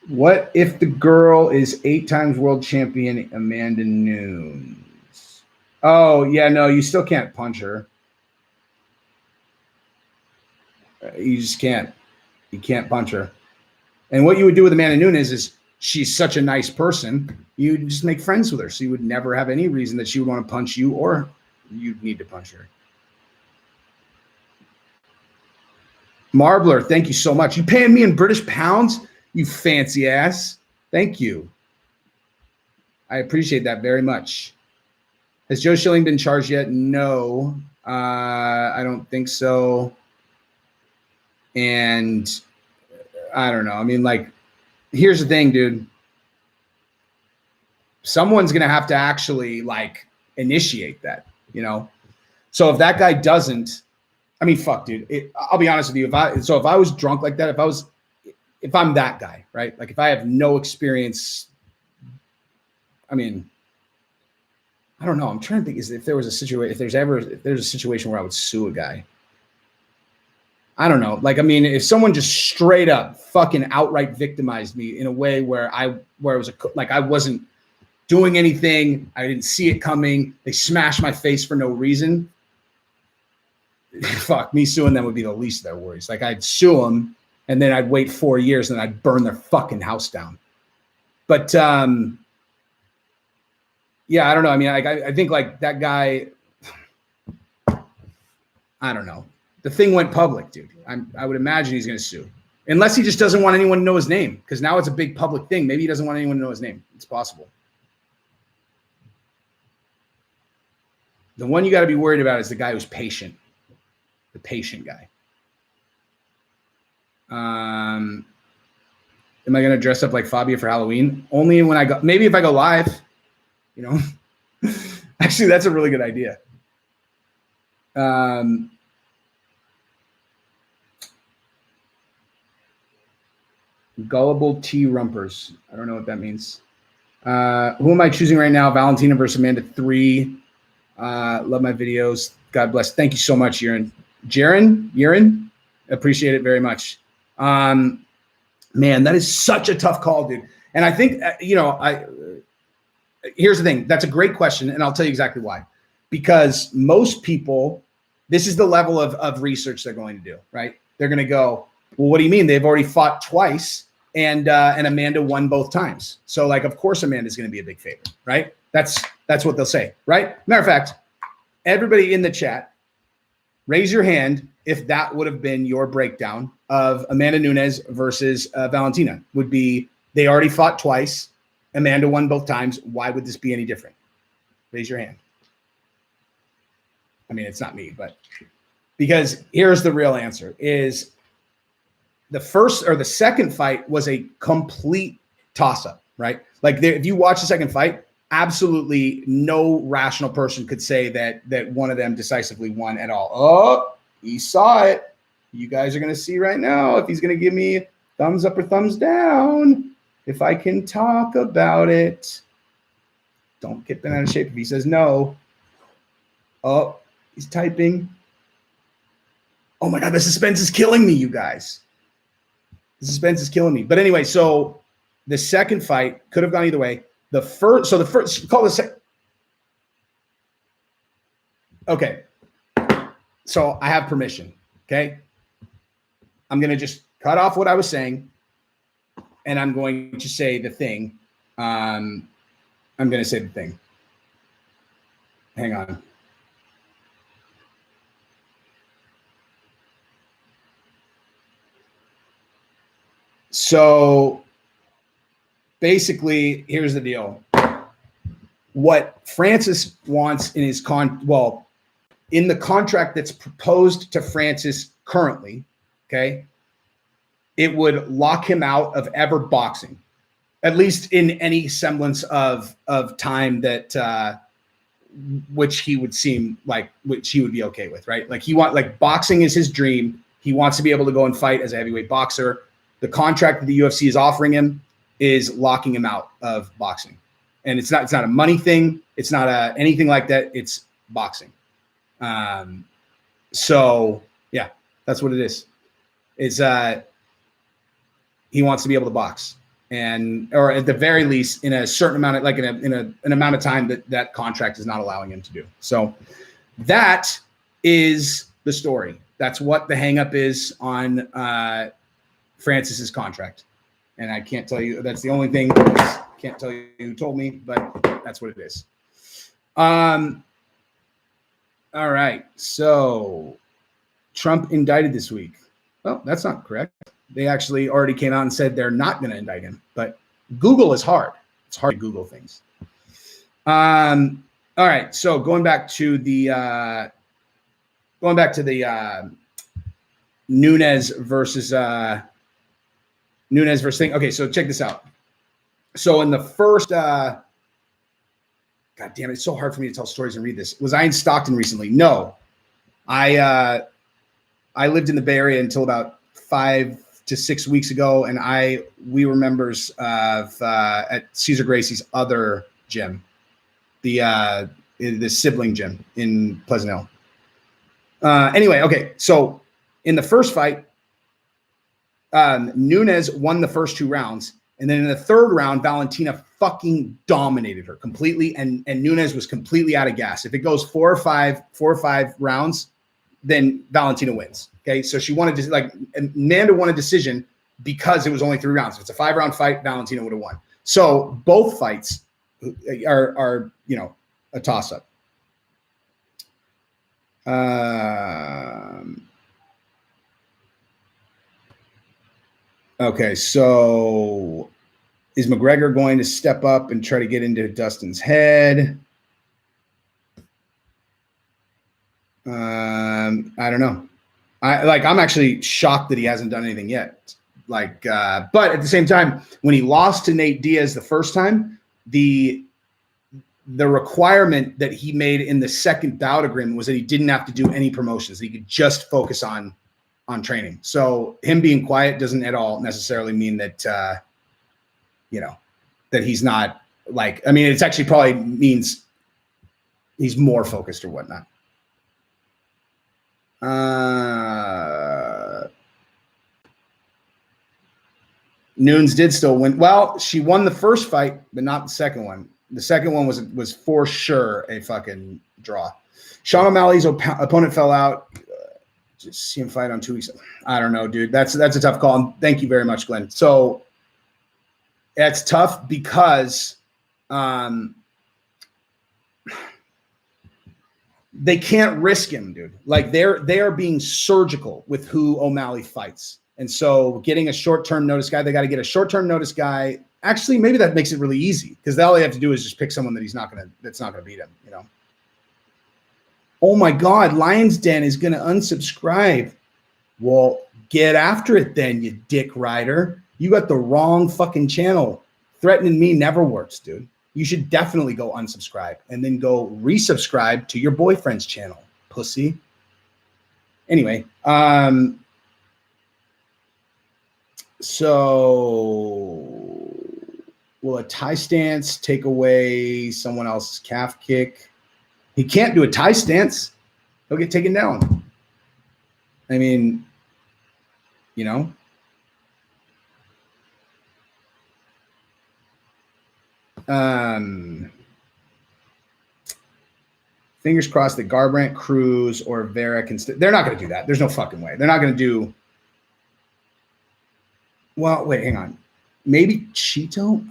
What if the girl is 8 times world champion Amanda Nunes? Oh, yeah, no, you still can't punch her. You just can't. You can't punch her. And what you would do with Amanda Nunes is she's such a nice person. You just make friends with her. So you would never have any reason that she would want to punch you or you'd need to punch her. Marbler, thank you so much. You paying me in British pounds, you fancy ass. Thank you. I appreciate that very much. Has Joe Schilling been charged yet? No, I don't think so. And I don't know. I mean, like, here's the thing, dude. Someone's going to have to actually, like, initiate that, you know? So if that guy doesn't, I mean, fuck, dude. I'll be honest with you. If I was drunk like that, if I'm that guy, right? Like, if I have no experience, I mean, I don't know. I'm trying to think if there's a situation where I would sue a guy. I don't know. Like, I mean, if someone just straight up fucking outright victimized me in a way where it was like I wasn't doing anything, I didn't see it coming, they smashed my face for no reason. Fuck, me suing them would be the least of their worries. Like, I'd sue them and then I'd wait 4 years and I'd burn their fucking house down. But yeah, I don't know. I mean, I think like that guy, I don't know. The thing went public, dude. I would imagine he's going to sue. Unless he just doesn't want anyone to know his name, because now it's a big public thing. Maybe he doesn't want anyone to know his name. It's possible. The one you got to be worried about is the guy who's patient. The patient guy. Am I going to dress up like Fabio for Halloween? Only when I go, maybe if I go live, you know. Actually, that's a really good idea. Gullible T Rumpers. I don't know what that means. Who am I choosing right now? Valentina versus Amanda 3. Love my videos. God bless. Thank you so much, Jaren. Appreciate it very much. Man, that is such a tough call, dude. And I think, here's the thing. That's a great question, and I'll tell you exactly why. Because most people, this is the level of research they're going to do, right? They're going to go, well, what do you mean? They've already fought twice, and Amanda won both times. So, like, of course, Amanda's going to be a big favorite, right? That's what they'll say, right? Matter of fact, everybody in the chat, raise your hand if that would have been your breakdown of Amanda Nunes versus Valentina. Would be, they already fought twice. Amanda won both times. Why would this be any different? Raise your hand. I mean, it's not me, but because here's the real answer is the first or the second fight was a complete toss-up, right? Like, if you watch the second fight, absolutely no rational person could say that one of them decisively won at all. Oh, he saw it. You guys are going to see right now if he's going to give me thumbs up or thumbs down, if I can talk about it. Don't get bent out of shape if he says no. Oh, he's typing. Oh my God, the suspense is killing me, you guys. The suspense is killing me. But anyway, so the second fight could have gone either way. Call the second. Okay. So I have permission. Okay. I'm going to just cut off what I was saying, and I'm going to say the thing. I'm going to say the thing. Hang on. So basically, here's the deal. What Francis wants in his in the contract that's proposed to Francis currently, okay, it would lock him out of ever boxing, at least in any semblance of time that which he would seem like, which he would be okay with, right? Like boxing is his dream. He wants to be able to go and fight as a heavyweight boxer. The contract that the UFC is offering him is locking him out of boxing. And it's not a money thing. It's not anything like that. It's boxing. So yeah, that's what it is. It's he wants to be able to box, or at the very least in a certain amount of, like in an amount of time that contract is not allowing him to do. So that is the story. That's what the hang up is on Francis's contract. And I can't tell you, that's the only thing. Can't tell you who told me, but that's what it is. All right. So Trump indicted this week. Well, that's not correct. They actually already came out and said they're not going to indict him, but Google is hard. It's hard to Google things. All right. So going back to the Nunes versus thing. Okay. So check this out. So in the first, God damn it, it's so hard for me to tell stories and read this. Was I in Stockton recently? No. I lived in the Bay Area until about 5 to 6 weeks ago, and we were members of at Cesar Gracie's other gym, the sibling gym in Pleasant Hill. Anyway, okay, so in the first fight, Nunes won the first 2 rounds. And then in the third round, Valentina fucking dominated her completely, and Nunes was completely out of gas. If it goes 4 or 5 rounds, then Valentina wins. Okay, so she wanted to, like, Amanda won a decision because it was only 3 rounds. If it's a 5-round fight, Valentina would have won. So both fights are a toss-up. Okay, so is McGregor going to step up and try to get into Dustin's head? I don't know. I'm actually shocked that he hasn't done anything yet. But at the same time, when he lost to Nate Diaz the first time, the requirement that he made in the second bout agreement was that he didn't have to do any promotions. He could just focus on training. So him being quiet doesn't at all necessarily mean that, that he's not, like, I mean, it's actually probably means he's more focused or whatnot. Nunes did still win. Well, she won the first fight, but not the second one. The second one was for sure a fucking draw. Sean O'Malley's opponent fell out. Just see him fight on 2 weeks. I don't know, dude. That's a tough call. And thank you very much, Glenn. So it's tough because they can't risk him, dude. Like they are being surgical with who O'Malley fights. And so getting a short-term notice guy, they got to get a short-term notice guy. Actually, maybe that makes it really easy because all they have to do is just pick someone that's not gonna beat him, Oh my God, Lion's Den is gonna unsubscribe. Well, get after it then, you dick rider. You got the wrong fucking channel. Threatening me never works, dude. You should definitely go unsubscribe and then go resubscribe to your boyfriend's channel, pussy. Anyway, so will a tie stance take away someone else's calf kick? He can't do a tie stance. He'll get taken down. I mean, fingers crossed that Garbrandt, Cruz, or Vera can. They're not going to do that. There's no fucking way. They're not going to do. Well, wait, hang on. Maybe Cheeto,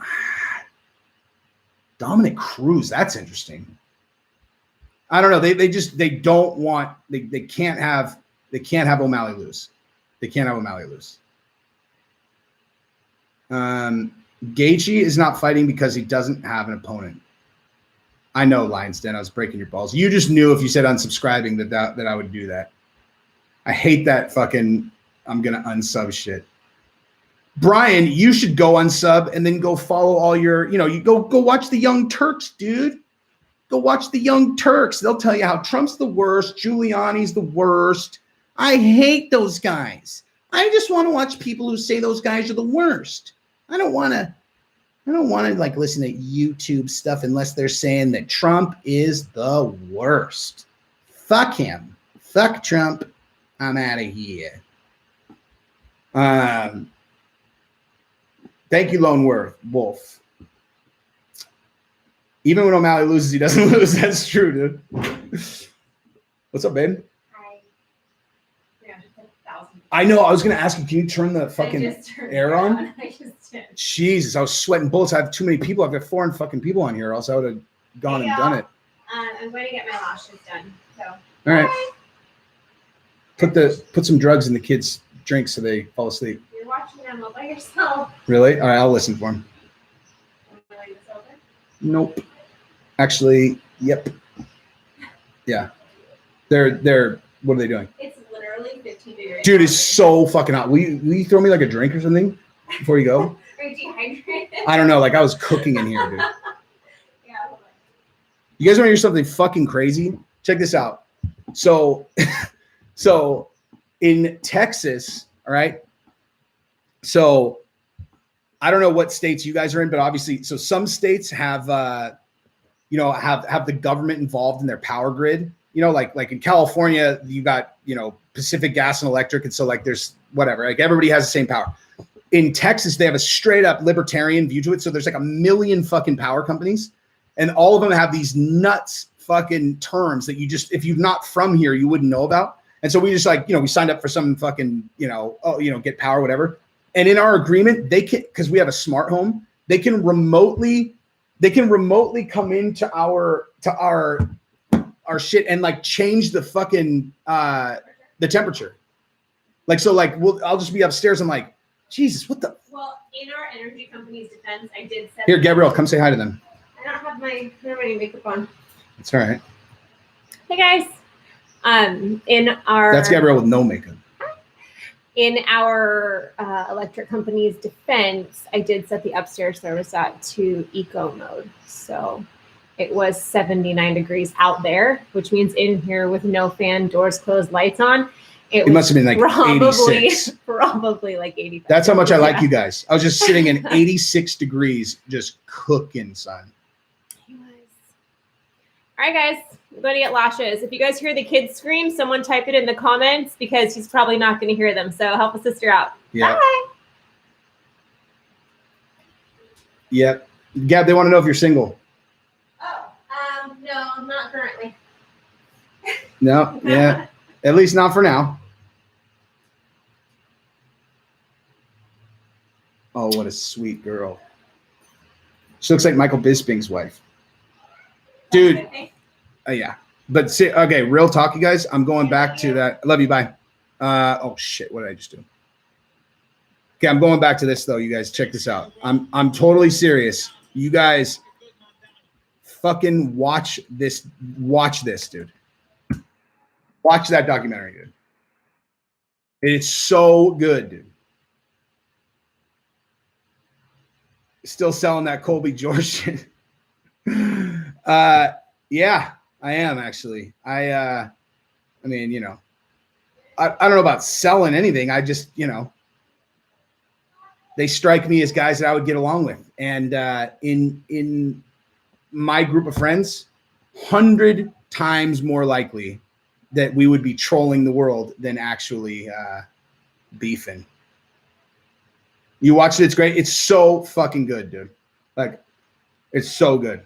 Dominic Cruz. That's interesting. I don't know. They don't want. They can't have O'Malley lose. They can't have O'Malley lose. Gaethje is not fighting because he doesn't have an opponent. I know, Lions Den, I was breaking your balls. You just knew if you said unsubscribing that I would do that. I hate that fucking I'm gonna unsub shit. Brian, you should go unsub and then go follow all your, you go watch the Young Turks, dude. Go watch the Young Turks. They'll tell you how Trump's the worst, Giuliani's the worst. I hate those guys. I just want to watch people who say those guys are the worst. I don't want to like listen to YouTube stuff unless they're saying that Trump is the worst. Fuck him. Fuck Trump. I'm out of here. Thank you, Lone Wolf. Even when O'Malley loses, he doesn't lose. That's true, dude. What's up, babe? Hi. Yeah, 1,000. I know. I was going to ask you, can you turn the fucking air on? I just did. Jesus, I was sweating bullets. I have too many people. I've got 4 fucking people on here, or else I would have gone and done it. I'm going to get my lashes done. So. All right. Put some drugs in the kids' drinks so they fall asleep. You're watching them all by yourself. Really? All right, I'll listen for them. Nope. Actually, yep. Yeah. They're what are they doing? It's literally 15 degrees. Dude, it's so fucking hot. Will you throw me like a drink or something before you go? Are you dehydrated? I don't know. Like I was cooking in here, dude. Yeah. You guys want to hear something fucking crazy? Check this out. So in Texas, all right. So I don't know what states you guys are in, but obviously, so some states have, have the government involved in their power grid. Like in California, you got, Pacific Gas and Electric, and so like there's whatever. Like everybody has the same power. In Texas, they have a straight up libertarian view to it. So there's like 1 million fucking power companies, and all of them have these nuts fucking terms that you just, if you're not from here, you wouldn't know about. And so we just like, we signed up for some fucking, get power, whatever. And in our agreement, they can, because we have a smart home, they can remotely come into our shit and like change the fucking the temperature. Like so, like I'll just be upstairs. I'm like, Jesus, what the? Well, in our energy company's defense, I did set. Here, Gabrielle, come say hi to them. I don't have my makeup on. It's all right. Hey guys. In our That's Gabrielle with no makeup. In our electric company's defense, I did set the upstairs thermostat to eco mode. So it was 79 degrees out there, which means in here with no fan, doors closed, lights on. It must have been like 86. Probably like 85. That's how much I like you guys. I was just sitting in 86 degrees, just cooking, son. He was. All right, guys. I'm going to get lashes. If you guys hear the kids scream, someone type it in the comments because he's probably not going to hear them. So help a sister out. Yeah. Bye. Yep. Gab, they want to know if you're single. Oh, no, not currently. No, yeah. At least not for now. Oh, what a sweet girl. She looks like Michael Bisping's wife. Dude. Yeah. But see, okay, real talk, you guys. I'm going back to that. I love you. Bye. Oh shit. What did I just do? Okay, I'm going back to this though. You guys, check this out. I'm totally serious. You guys fucking watch this. Watch this, dude. Watch that documentary, dude. It's so good, dude. Still selling that Colby George shit. Yeah. I am actually. I mean, I don't know about selling anything. I just, they strike me as guys that I would get along with. And in my group of friends, 100 times more likely that we would be trolling the world than actually beefing. You watch it, it's great. It's so fucking good, dude. Like, it's so good.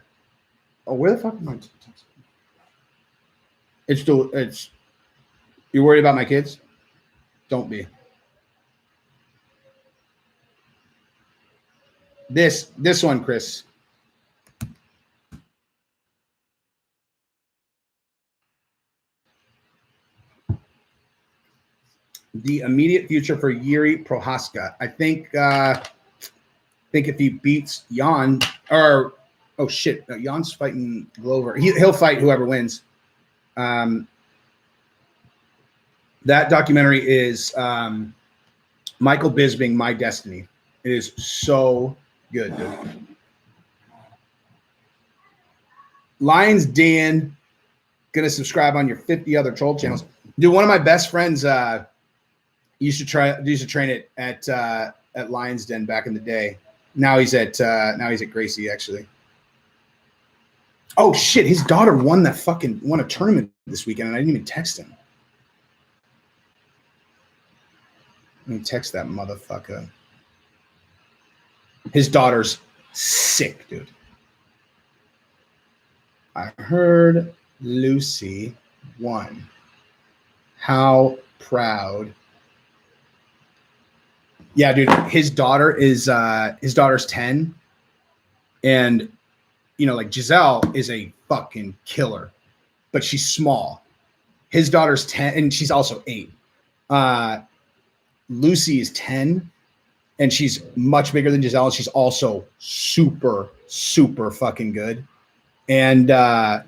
Oh, where the fuck am I? It's you're worried about my kids? Don't be. This one, Chris. The immediate future for Yuri Prohaska. I think if he beats Jan or Oh shit, Jan's fighting Glover. He'll fight whoever wins. That documentary is Michael Bisping, My Destiny. It is so good, dude. Lions Dan, gonna subscribe on your 50 other troll channels. Dude, one of my best friends used to train it at Lions Den back in the day. Now he's at Gracie actually. Oh shit, his daughter won a tournament this weekend and I didn't even text him. Let me text that motherfucker. His daughter's sick, dude. I heard Lucy won. How proud. Yeah, dude, his daughter's 10. And you know, like Giselle is a fucking killer, but she's small. His daughter's 10 and she's also 8. Lucy is 10 and she's much bigger than Giselle. And she's also super, super fucking good. And the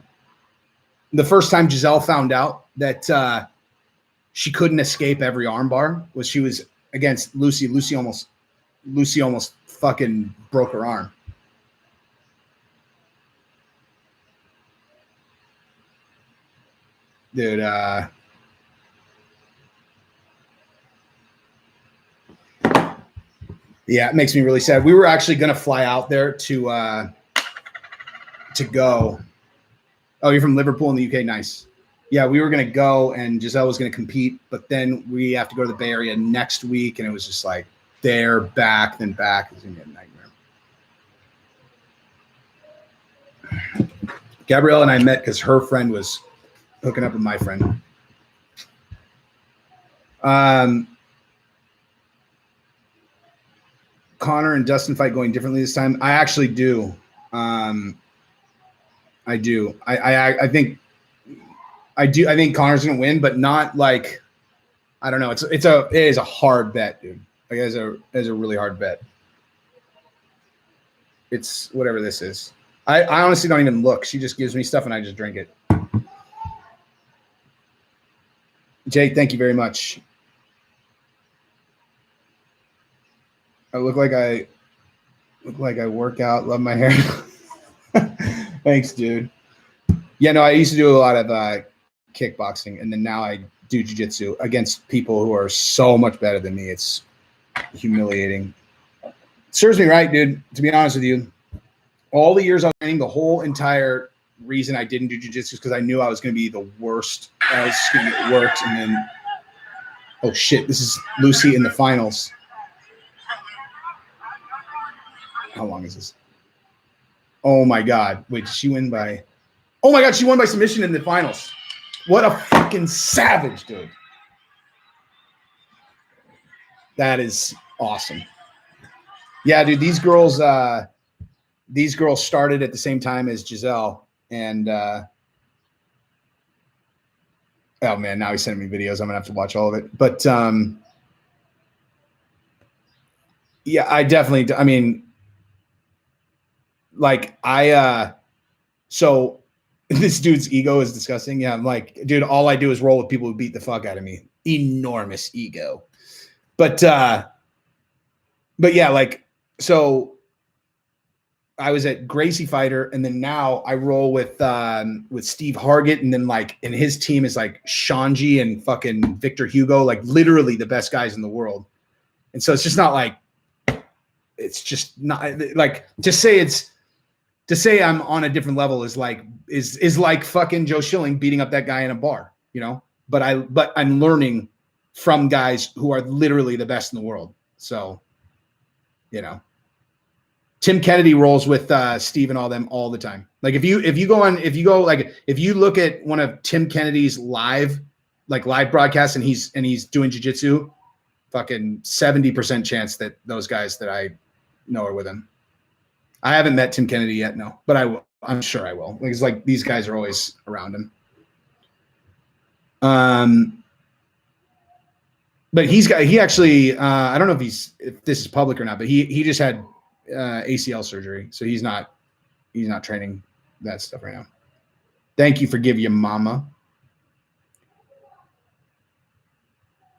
first time Giselle found out that she couldn't escape every armbar was she was against Lucy. Lucy almost fucking broke her arm. Dude, yeah, it makes me really sad. We were actually going to fly out there to go. Oh, you're from Liverpool in the UK? Nice. Yeah, we were going to go and Giselle was going to compete, but then we have to go to the Bay Area next week. And it was just like there, back, then back. It was going to be a nightmare. Gabrielle and I met because her friend was hooking up with my friend. Connor and Dustin fight going differently this time. I actually do. I do. I think Connor's gonna win, but not like, I don't know. It is a hard bet, dude. Like it is a really hard bet. It's whatever this is. I honestly don't even look. She just gives me stuff and I just drink it. Jake, thank you very much. I look like I work out. Love my hair. Thanks, dude. Yeah, no, I used to do a lot of kickboxing, and then now I do jiu-jitsu against people who are so much better than me. It's humiliating. It serves me right, dude. To be honest with you, all the years I was training, the whole entire reason I didn't do jiu-jitsu is because I knew I was going to be the worst. I was going to get worked, and then, oh shit, this is Lucy in the finals. How long is this? Oh my God. Wait, did she win by? Oh my God, she won by submission in the finals. What a fucking savage, dude. That is awesome. Yeah, dude, these girls started at the same time as Giselle. And oh man, now he's sending me videos. I'm gonna have to watch all of it. But yeah, I mean, like so this dude's ego is disgusting. Yeah, I'm like, dude, all I do is roll with people who beat the fuck out of me. Enormous ego. But yeah, like, so I was at Gracie Fighter, and then now I roll with Steve Hargett, and then like, and his team is like Shanji and fucking Victor Hugo, like literally the best guys in the world. And so it's just not like, it's just not like to say I'm on a different level is like fucking Joe Schilling beating up that guy in a bar, you know. But I'm learning from guys who are literally the best in the world. So, you know, Tim Kennedy rolls with Steve and all them all the time. Like if you look at one of Tim Kennedy's live broadcasts and he's doing jiu-jitsu, fucking 70% chance that those guys that I know are with him. I haven't met Tim Kennedy yet, no, but I will. I'm sure I will. Like, it's like these guys are always around him. But he actually, I don't know if this is public or not, but he just had ACL surgery, so he's not he's not training that stuff right now. Thank you for giving your mama.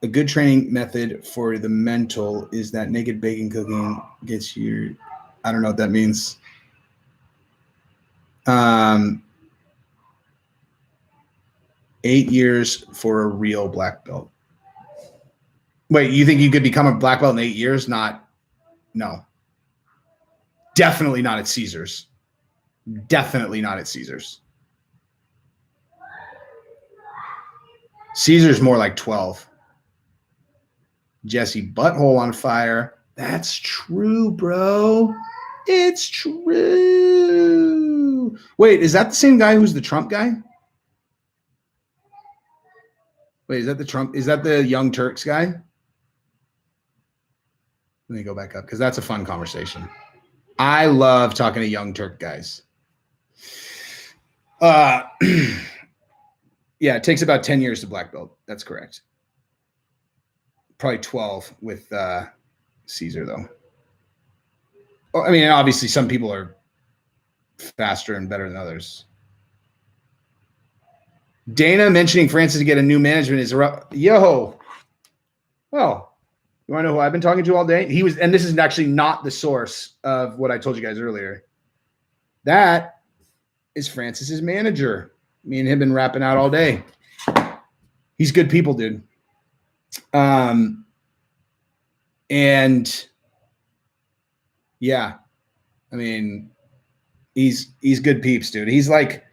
A good training method for the mental is that naked bacon cooking gets you. I don't know what that means. 8 years for a real black belt. Wait, you think you could become a black belt in 8 years? No. Definitely not at Caesars. Definitely not at Caesars. Caesars more like 12. Jesse butthole on fire. That's true, bro. It's true. Wait, is that the same guy who's the Trump guy? Wait, is that the Trump? Is that the Young Turks guy? Let me go back up because that's a fun conversation. I love talking to Young Turk guys. Yeah, it takes about 10 years to black belt. That's correct. Probably 12 with Caesar, though. I mean, obviously, some people are faster and better than others. Dana mentioning Francis to get a new management is yo. Well, you want to know who I've been talking to all day? He was, and this is actually not the source of what I told you guys earlier. That is Francis's manager. Me and him been rapping out all day. He's good people, dude. And yeah, I mean, he's good peeps, dude. He's like,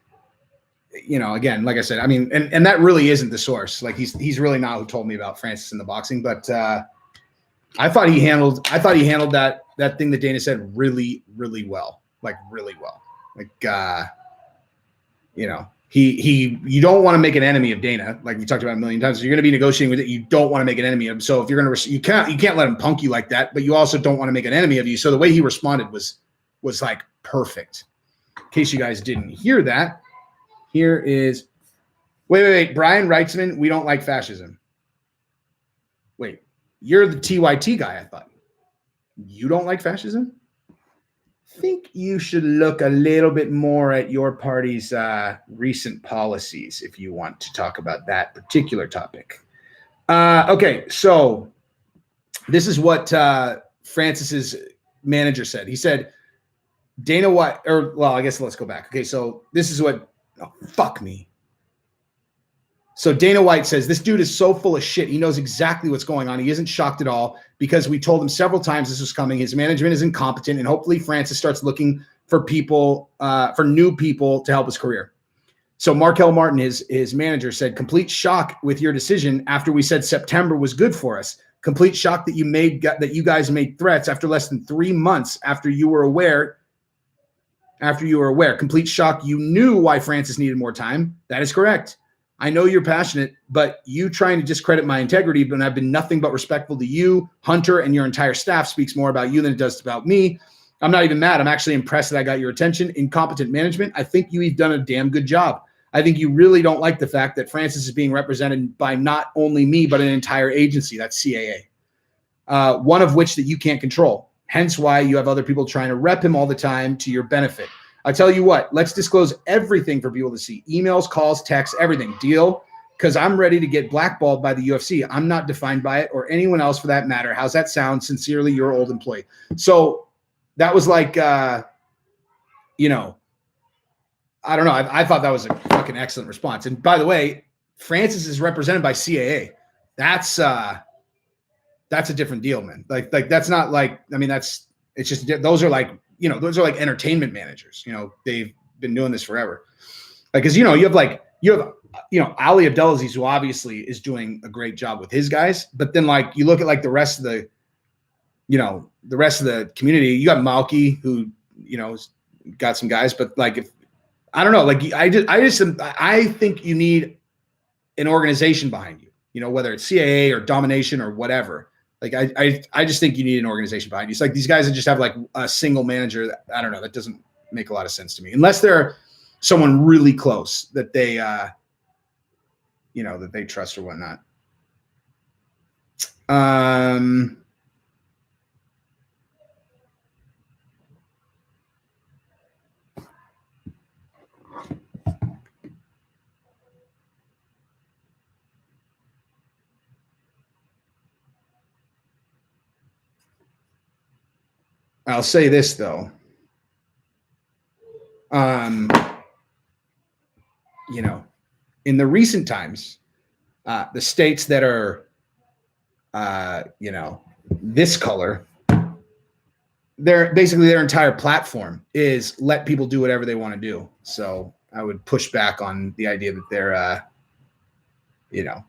again, like I said, I mean, and that really isn't the source. Like he's really not who told me about Francis in the boxing, but I thought he handled that thing that Dana said really, really well. Like really well. Like you don't want to make an enemy of Dana, like we talked about a million times. If you're going to be negotiating with it, you don't want to make an enemy of him. So if you're going to, you can't let him punk you like that, but you also don't want to make an enemy of you. So the way he responded was like perfect. In case you guys didn't hear that, here is, wait, Brian Reitzman, we don't like fascism. Wait, you're the TYT guy, I thought. You don't like fascism? I think you should look a little bit more at your party's recent policies if you want to talk about that particular topic. Okay, so this is what Francis's manager said. He said, Dana White, I guess let's go back. Okay, so this is what, fuck me. So Dana White says, this dude is so full of shit. He knows exactly what's going on. He isn't shocked at all because we told him several times this was coming. His management is incompetent, and hopefully Francis starts looking for people, for new people to help his career. So Markel Martin, his manager, said, complete shock with your decision after we said September was good for us. Complete shock that you guys made threats after less than 3 months after you were aware. Complete shock. You knew why Francis needed more time. That is correct. I know you're passionate, but you trying to discredit my integrity, but I've been nothing but respectful to you, Hunter, and your entire staff speaks more about you than it does about me. I'm not even mad. I'm actually impressed that I got your attention. Incompetent management. I think you've done a damn good job. I think you really don't like the fact that Francis is being represented by not only me, but an entire agency. That's CAA. One of which that you can't control. Hence why you have other people trying to rep him all the time to your benefit. I tell you what, let's disclose everything for people to see. Emails, calls, texts, everything. Deal? Because I'm ready to get blackballed by the UFC. I'm not defined by it or anyone else for that matter. How's that sound? Sincerely, your old employee. So that was like, I don't know. I thought that was a fucking excellent response. And by the way, Francis is represented by CAA. That's a different deal, man. Like that's not like, I mean, it's just, those are like, those are like entertainment managers. They've been doing this forever. Like, cause you have Ali Abdelaziz, who obviously is doing a great job with his guys. But then like, you look at like the rest of the community, you got Malky who, got some guys, but like, I don't know, like I think you need an organization behind you, whether it's CAA or domination or whatever. Like, I just think you need an organization behind you. It's like these guys that just have like a single manager. I don't know. That doesn't make a lot of sense to me, unless they're someone really close that they, that they trust or whatnot. I'll say this though. You know, in the recent times, the states that are, you know, this color, they're basically their entire platform is let people do whatever they want to do. So I would push back on the idea that they're, you know,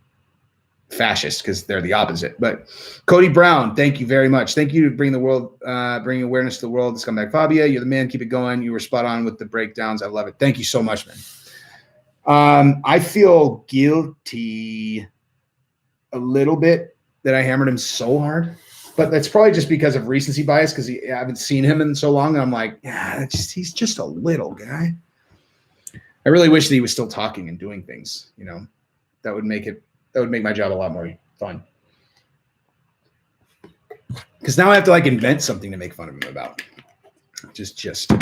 fascist, because they're the opposite. But Cody Brown, thank you very much. Thank you to bring the world, bring awareness to the world. Scumbag Fabia, you're the man. Keep it going. You were spot on with the breakdowns. I love it. Thank you so much, man. I feel guilty a little bit that I hammered him so hard, but that's probably just because of recency bias, because I haven't seen him in so long. And I'm like, yeah, he's just a little guy. I really wish that he was still talking and doing things, you know, that would make my job a lot more fun. Because now I have to like invent something to make fun of him about. Just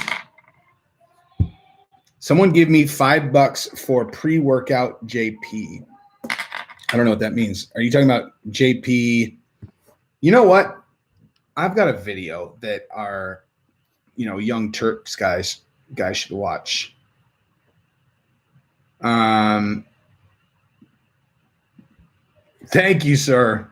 someone give me $5 for pre-workout JP. I don't know what that means. Are you talking about JP? You know what? I've got a video that our, you know, Young Turks guys should watch. Thank you, sir.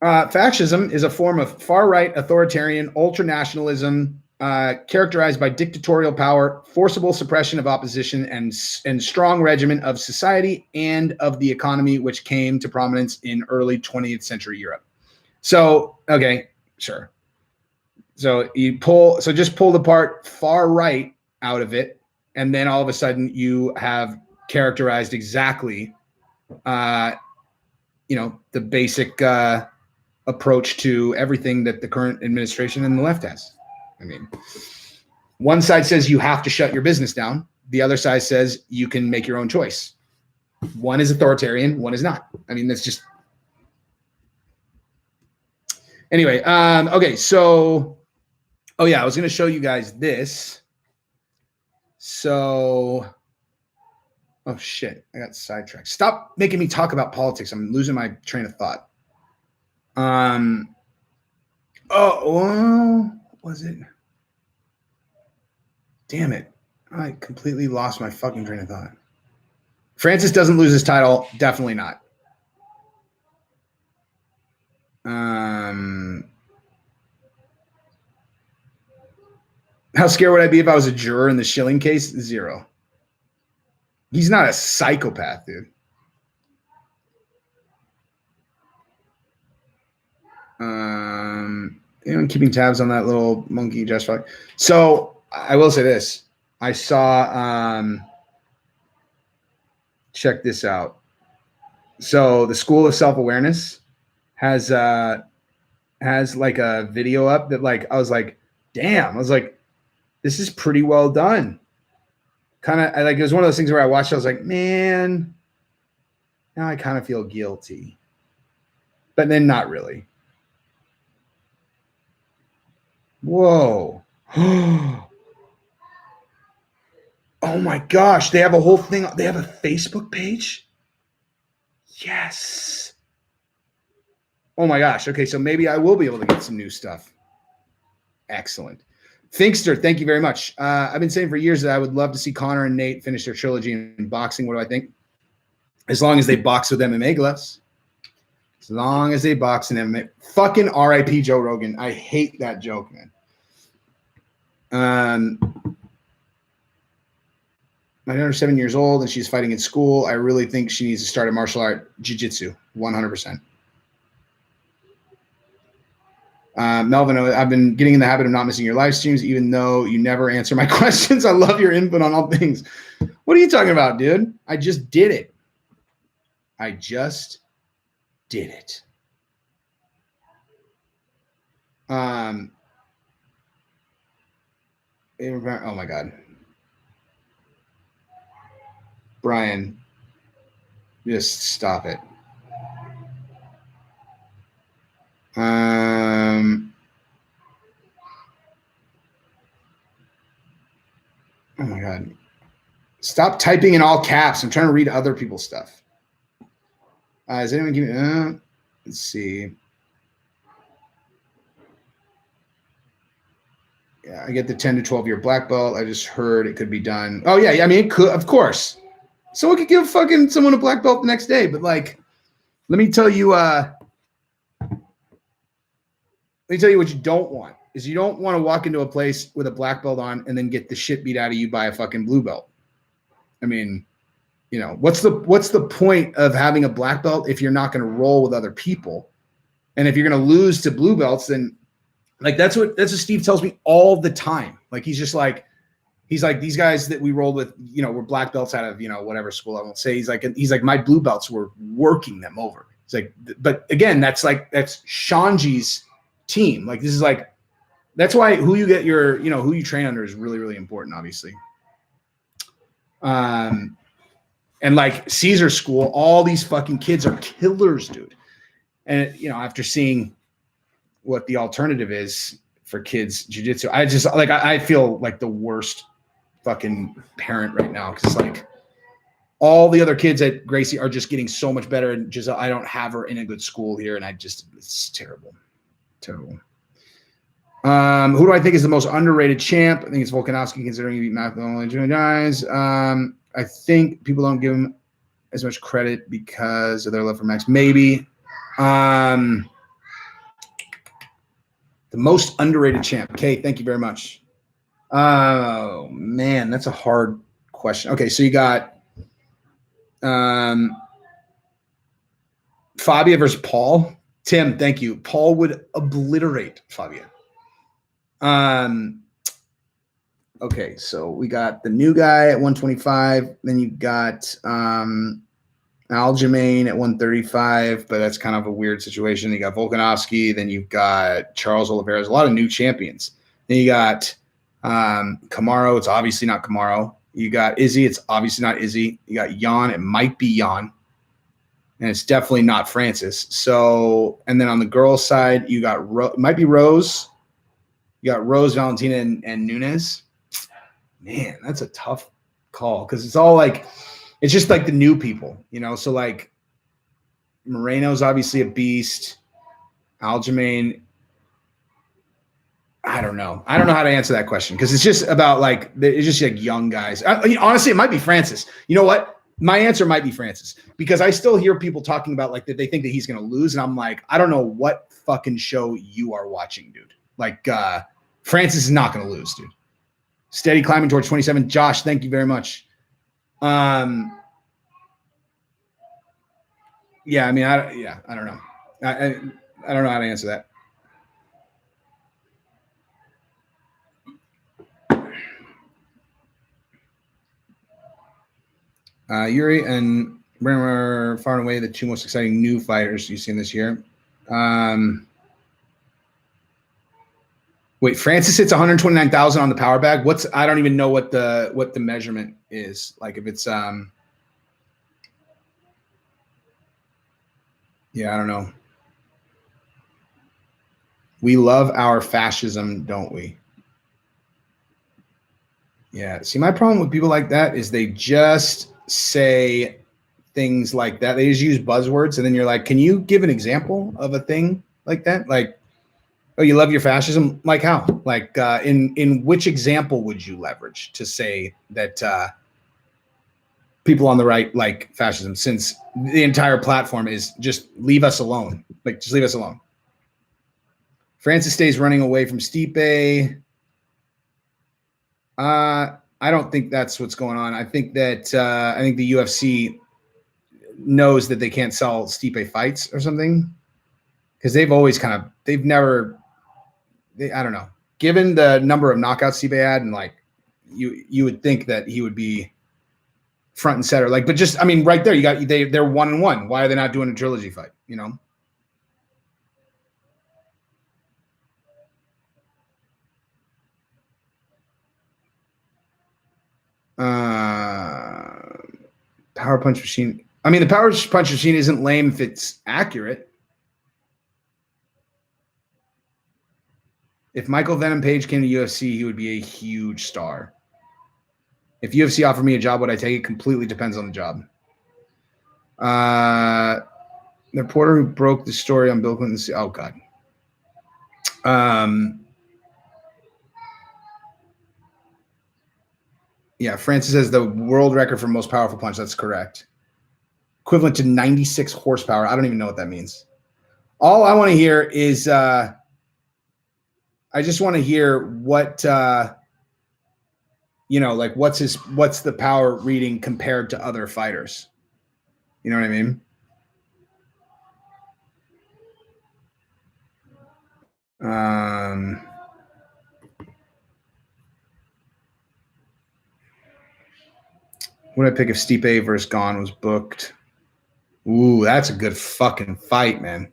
Fascism is a form of far-right authoritarian ultranationalism characterized by dictatorial power, forcible suppression of opposition, and strong regiment of society and of the economy, which came to prominence in early 20th century Europe. So, okay, sure. So just pull the part far right out of it, and then all of a sudden you have characterized exactly, you know, the basic approach to everything that the current administration and the left has. I mean, one side says you have to shut your business down. The other side says you can make your own choice. One is authoritarian, one is not. I mean, that's just. Anyway, okay, so, oh yeah, I was going to show you guys this. So, oh shit, I got sidetracked. Stop making me talk about politics. I'm losing my train of thought. What was it? Damn it. I completely lost my fucking train of thought. Francis doesn't lose his title. Definitely not. How scared would I be if I was a juror in the Schilling case? 0. He's not a psychopath, dude. Anyone keeping tabs on that little monkey just fine. So I will say this. I saw, check this out. So the School of Self-Awareness has like a video up that like, I was like, damn, I was like, this is pretty well done. Kind of like, it was one of those things where I watched, I was like, man, now I kind of feel guilty, but then not really. Whoa. Oh my gosh. They have a whole thing. They have a Facebook page. Yes. Oh my gosh. Okay. So maybe I will be able to get some new stuff. Excellent. Thinkster, thank you very much. I've been saying for years that I would love to see Connor and Nate finish their trilogy in boxing. What do I think? As long as they box with MMA gloves. As long as they box in MMA. Fucking RIP Joe Rogan. I hate that joke, man. My daughter's 7 years old and she's fighting in school. I really think she needs to start a martial art, jiu-jitsu, 100%. Melvin, I've been getting in the habit of not missing your live streams, even though you never answer my questions. I love your input on all things. What are you talking about, dude? I just did it. I just did it. Oh my God. Brian, just stop it. Oh my God. Stop typing in all caps. I'm trying to read other people's stuff. Is anyone giving Let's see. Yeah, I get the 10 to 12 year black belt. I just heard it could be done. Oh yeah, I mean it could, of course. Someone could give fucking someone a black belt the next day, but like, let me tell you what you don't want is you don't want to walk into a place with a black belt on and then get the shit beat out of you by a fucking blue belt. I mean, you know, what's the point of having a black belt if you're not going to roll with other people? And if you're going to lose to blue belts, then like that's what Steve tells me all the time. Like he's like these guys that we rolled with, you know, were black belts out of, you know, whatever school, I won't say. He's like my blue belts were working them over. It's like, but again, that's Shanji's team. Like this is like, that's why who you get your, you know, who you train under is really, really important, obviously. And like Caesar school, all these fucking kids are killers, dude. And you know, after seeing what the alternative is for kids jiu-jitsu, I just like, I feel like the worst fucking parent right now. Cause like all the other kids at Gracie are just getting so much better. And just, I don't have her in a good school here. And it's terrible. Terrible. Who do I think is the most underrated champ? I think it's Volkanovski, considering he beat Matt only two guys. I think people don't give him as much credit because of their love for Max. Maybe. The most underrated champ. Okay, thank you very much. Oh man, that's a hard question. Okay, so you got Fabia versus Paul. Tim, thank you. Paul would obliterate Fabia. Okay, so we got the new guy at 125. Then you got Aljamain at 135, but that's kind of a weird situation. You got Volkanovski. Then you've got Charles Oliveira. There's a lot of new champions. Then you got Kamaru. It's obviously not Kamaru. You got Izzy. It's obviously not Izzy. You got Jan. It might be Jan. And it's definitely not Francis. So, and then on the girls' side, you got it might be Rose. You got Rose, Valentina, and Nunes. Man, that's a tough call because it's all like, it's just like the new people, you know? So like Moreno's obviously a beast. Aljamain, I don't know. I don't know how to answer that question because it's just about like, it's just like young guys. Honestly, it might be Francis. You know what? My answer might be Francis because I still hear people talking about like that they think that he's going to lose. And I'm like, I don't know what fucking show you are watching, dude. Like Francis is not going to lose, dude. Steady climbing towards 27. Josh, thank you very much. Yeah, I mean, I don't know. I don't know how to answer that. Yuri and Brennan are far and away the two most exciting new fighters you've seen this year. Wait, Francis hits 129,000 on the power bag. I don't even know what the measurement is. Like if it's yeah, I don't know. We love our fascism, don't we? Yeah. See, my problem with people like that is they just say things like that. They just use buzzwords, and then you're like, can you give an example of a thing like that? Like, oh, you love your fascism? Like how? Like in which example would you leverage to say that people on the right like fascism, since the entire platform is just leave us alone. Like, just leave us alone. Francis stays running away from Stipe. I don't think that's what's going on. I think that I think the UFC knows that they can't sell Stipe fights or something because they've always I don't know. Given the number of knockouts Stipe had, and like you would think that he would be front and center. Like, but just I mean, right there, you got they're 1-1. Why are they not doing a trilogy fight? You know. Power punch machine. I mean, the power punch machine isn't lame if it's accurate. If Michael Venom Page came to UFC, he would be a huge star. If UFC offered me a job, would I take it? Completely depends on the job. The reporter who broke the story on Bill Clinton's. Oh God. Yeah, Francis has the world record for most powerful punch. That's correct. Equivalent to 96 horsepower. I don't even know what that means. All I want to hear is I just want to hear what like what's the power reading compared to other fighters. You know what I mean? What did I pick if Stipe versus Gane was booked? Ooh, that's a good fucking fight, man.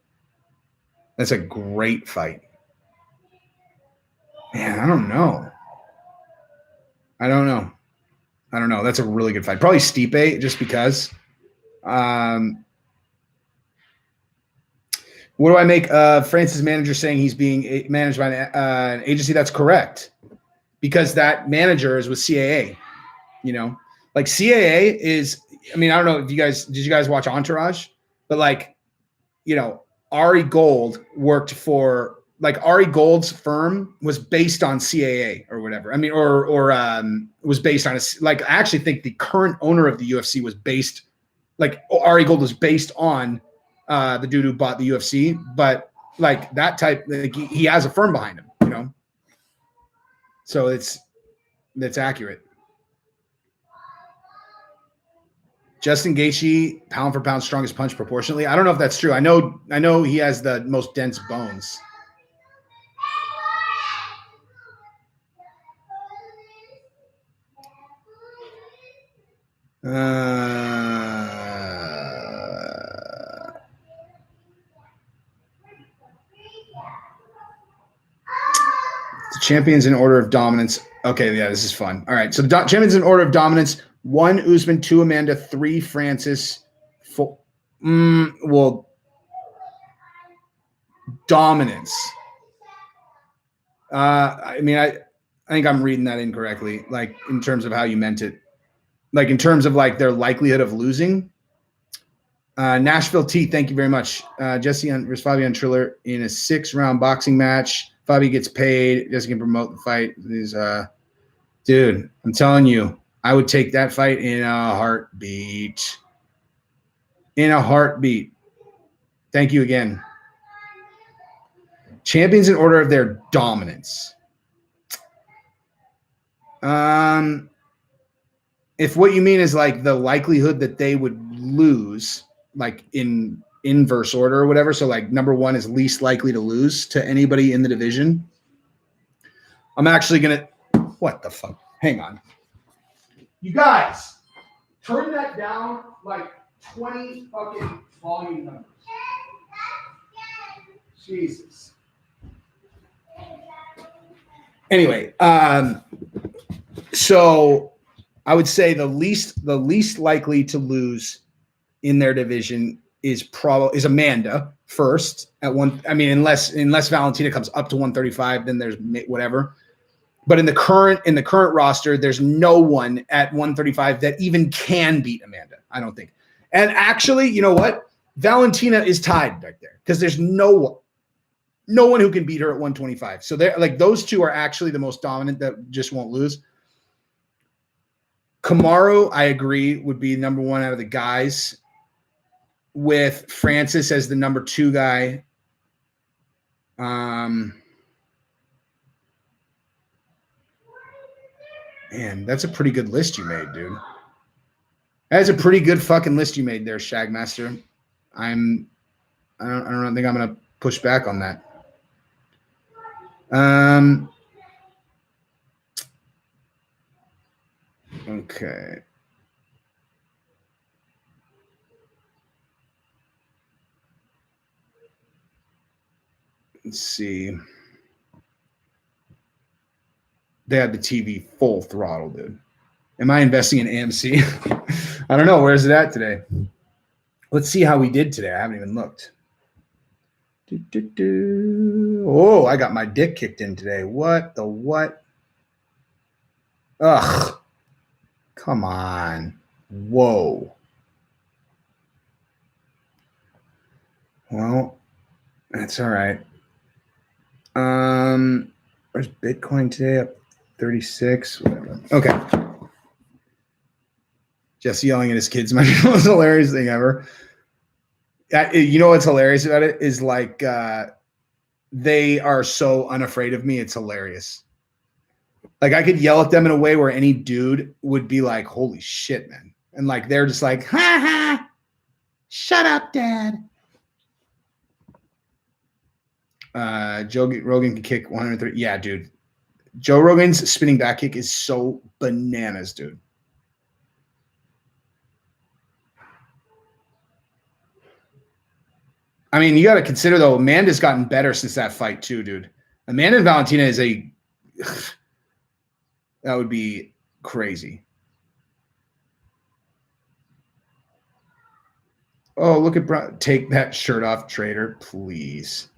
That's a great fight. Man, I don't know. That's a really good fight. Probably Stipe, just because. What do I make Francis' manager saying he's being managed by an agency? That's correct, because that manager is with CAA. You know, like CAA is. I mean, I don't know if did you guys watch Entourage? But like, Ari Gold worked for, like, Ari Gold's firm was based on CAA or whatever. I mean, or was based on like, I actually think the current owner of the UFC was based, like, Ari Gold was based on the dude who bought the UFC, but like that type, like, he has a firm behind him, So that's accurate. Justin Gaethje, pound for pound, strongest punch proportionally. I don't know if that's true. I know he has the most dense bones. The champions in order of dominance. Okay, yeah, this is fun. All right, so the champions in order of dominance: 1 Usman, 2 Amanda, 3 Francis, 4. Well, dominance. I mean, I think I'm reading that incorrectly, like in terms of how you meant it. Like in terms of like their likelihood of losing. Nashville T, thank you very much. Jesse versus Fabian Triller in a 6-round boxing match. Fabi gets paid. Jesse can promote the fight. Dude, I'm telling you, I would take that fight in a heartbeat. In a heartbeat. Thank you again. Champions in order of their dominance. If what you mean is like the likelihood that they would lose, like in inverse order or whatever, so like number 1 is least likely to lose to anybody in the division, I'm actually gonna. What the fuck? Hang on, you guys, turn that down like 20 fucking volume numbers. Jesus. Anyway, so I would say the least likely to lose in their division is Amanda first at 1. I mean, unless Valentina comes up to 135, then there's whatever. But in the current roster, there's no one at 135 that even can beat Amanda, I don't think. And actually, you know what? Valentina is tied right there because there's no one who can beat her at 125. So they're like, those two are actually the most dominant that just won't lose. Kamaru, I agree, would be number 1 out of the guys, with Francis as the number 2 guy. Man, that's a pretty good list you made, dude. That's a pretty good fucking list you made there, Shagmaster. I don't think I'm gonna push back on that. Okay. Let's see. They had the TV full throttle, dude. Am I investing in AMC? I don't know. Where's it at today? Let's see how we did today. I haven't even looked. Oh, I got my dick kicked in today. What the what? Ugh. Come on. Whoa. Well, that's all right. Where's Bitcoin today? Up 36. Whatever. Okay. Jesse yelling at his kids might be the most hilarious thing ever. You know what's hilarious about it is like they are so unafraid of me. It's hilarious. Like I could yell at them in a way where any dude would be like, "Holy shit, man!" And like they're just like, "Ha ha, shut up, Dad." Joe Rogan can kick 130. Yeah, dude. Joe Rogan's spinning back kick is so bananas, dude. I mean, you got to consider though, Amanda's gotten better since that fight too, dude. Amanda and Valentina is a that would be crazy. Oh, look at take that shirt off, Trader, please.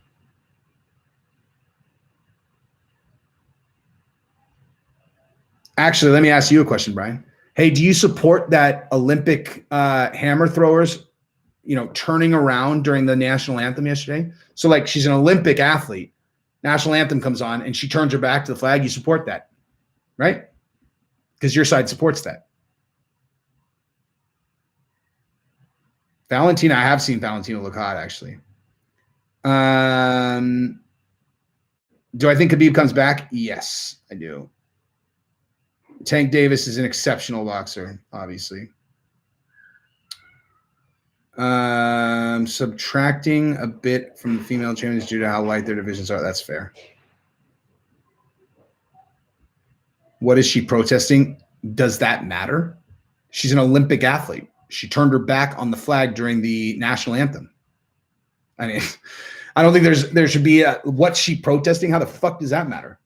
Actually, let me ask you a question, Brian. Hey, do you support that Olympic hammer throwers, turning around during the national anthem yesterday? So like she's an Olympic athlete. National anthem comes on and she turns her back to the flag. You support that, right? Because your side supports that. Valentina, I have seen Valentina look hot, actually. Do I think Khabib comes back? Yes, I do. Tank Davis is an exceptional boxer, obviously. Subtracting a bit from the female champions due to how light their divisions are. That's fair. What is she protesting? Does that matter? She's an Olympic athlete. She turned her back on the flag during the national anthem. I mean, I don't think there should be what's she protesting? How the fuck does that matter?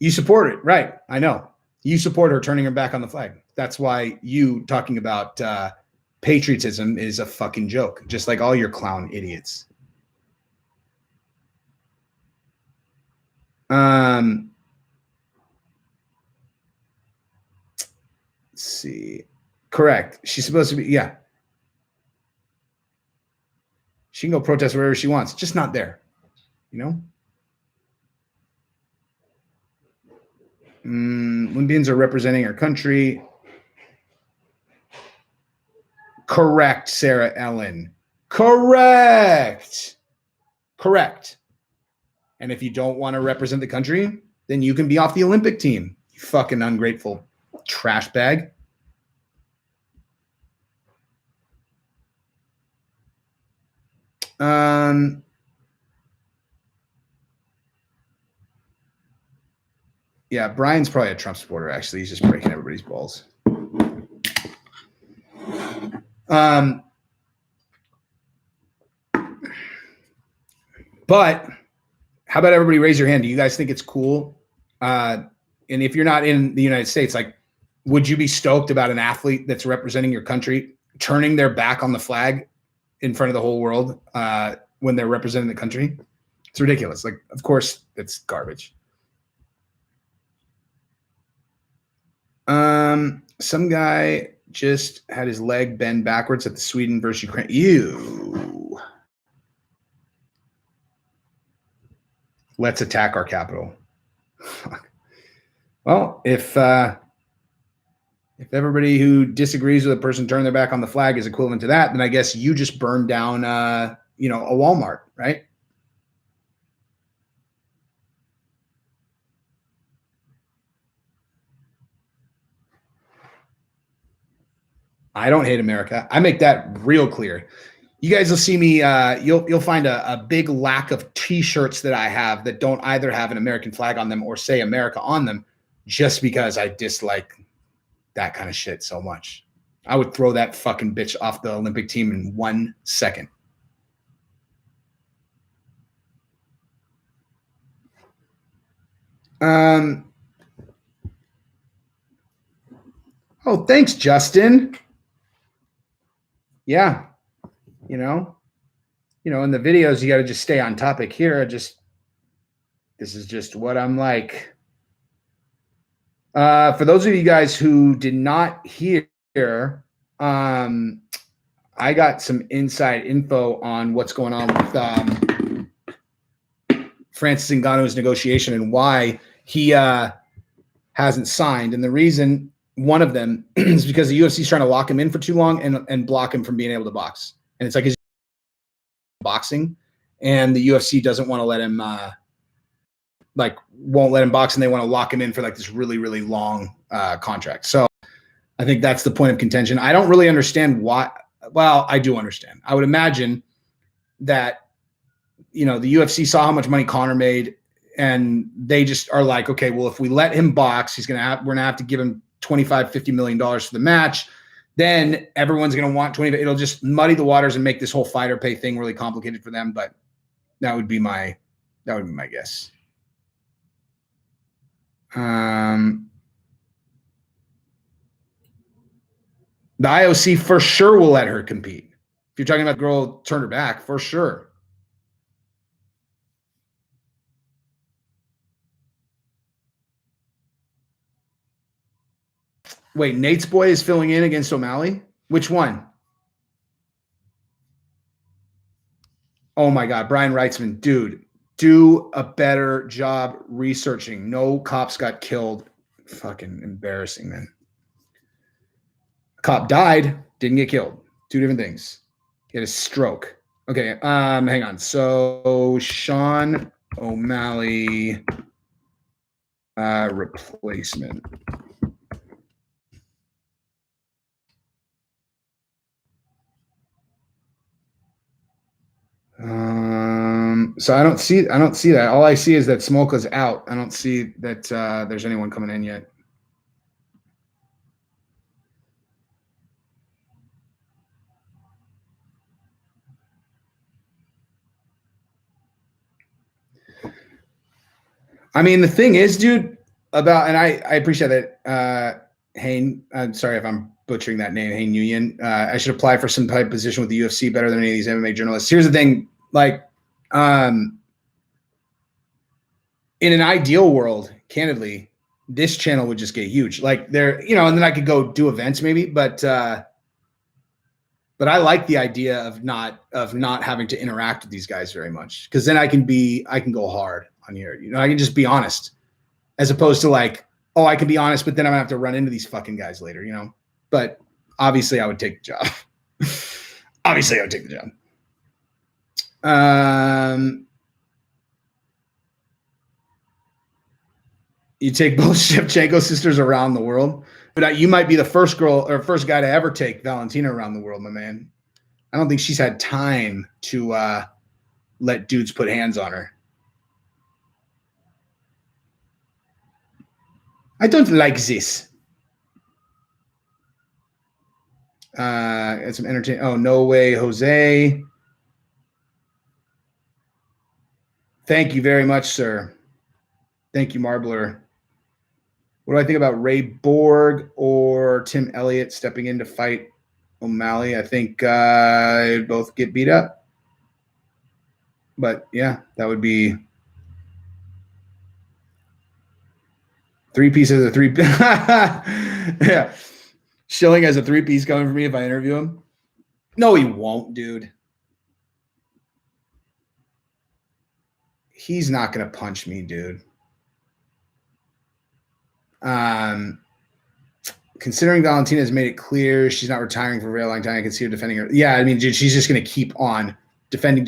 You support it, right? I know. You support her turning her back on the flag. That's why you talking about patriotism is a fucking joke, just like all your clown idiots. Let's see. Correct. She's supposed to be, yeah. She can go protest wherever she wants, just not there, Olympians are representing our country. Correct, Sarah Ellen. Correct. And if you don't want to represent the country, then you can be off the Olympic team. You fucking ungrateful trash bag. Yeah, Brian's probably a Trump supporter, actually. He's just breaking everybody's balls. But how about everybody raise your hand? Do you guys think it's cool? And if you're not in the United States, like, would you be stoked about an athlete that's representing your country turning their back on the flag in front of the whole world when they're representing the country? It's ridiculous. Like, of course, it's garbage. Some guy just had his leg bend backwards at the Sweden versus Ukraine. Ew. Let's attack our capital. Well, if everybody who disagrees with a person turning their back on the flag is equivalent to that, then I guess you just burned down, a Walmart, right? I don't hate America. I make that real clear. You guys will see me. You'll find a big lack of T-shirts that I have that don't either have an American flag on them or say America on them, just because I dislike that kind of shit so much. I would throw that fucking bitch off the Olympic team in 1 second. Oh, thanks, Justin. Yeah. In the videos, you got to just stay on topic here. This is just what I'm like. For those of you guys who did not hear, I I got some inside info on what's going on with Francis Ngannou's negotiation and why he hasn't signed. And the reason, one of them, is because the UFC is trying to lock him in for too long and block him from being able to box. And it's like his boxing, and the UFC doesn't want to let him won't let him box, and they want to lock him in for like this really, really long contract. So I think that's the point of contention. I don't really understand why. Well, I do understand. I would imagine that, the UFC saw how much money Conor made, and they just are like, okay, well, if we let him box, we're gonna have to give him $25-50 million for the match. Then everyone's gonna want 20. It'll just muddy the waters and make this whole fighter pay thing really complicated for them. But that would be my guess. The IOC for sure will let her compete. If you're talking about the girl turned her back, for sure. Wait, Nate's boy is filling in against O'Malley? Which one? Oh my God, Brian Reitzman, dude, do a better job researching. No cops got killed. Fucking embarrassing, man. Cop died, didn't get killed. Two different things. He had a stroke. Okay, hang on. So Sean O'Malley replacement. So I don't see that. All I see is that Smolka's out. I don't see that there's anyone coming in yet. I mean, the thing is, dude, and I appreciate that. Hayne, I'm sorry if I'm butchering that name, Hayne Nguyen. I should apply for some type of position with the UFC better than any of these MMA journalists. Here's the thing, in an ideal world, candidly, this channel would just get huge. And then I could go do events maybe, but I like the idea of not having to interact with these guys very much, because then I can go hard on here. I can just be honest, as opposed to I can be honest, but then I'm gonna have to run into these fucking guys later, But obviously I would take the job. Obviously I would take the job. You take both Shevchenko sisters around the world, but you might be the first girl or first guy to ever take Valentina around the world, my man. I don't think she's had time to let dudes put hands on her. I don't like this. It's some entertaining. Oh, no way, Jose. Thank you very much, sir. Thank you, Marbler. What do I think about Ray Borg or Tim Elliott stepping in to fight O'Malley? I think they'd both get beat up. But yeah, that would be three pieces of three. Yeah. Schilling has a three-piece coming for me if I interview him. No, he won't, dude. He's not going to punch me, dude. Considering Valentina has made it clear she's not retiring for a very long time, I can see her defending her. Yeah, I mean, dude, she's just going to keep on defending.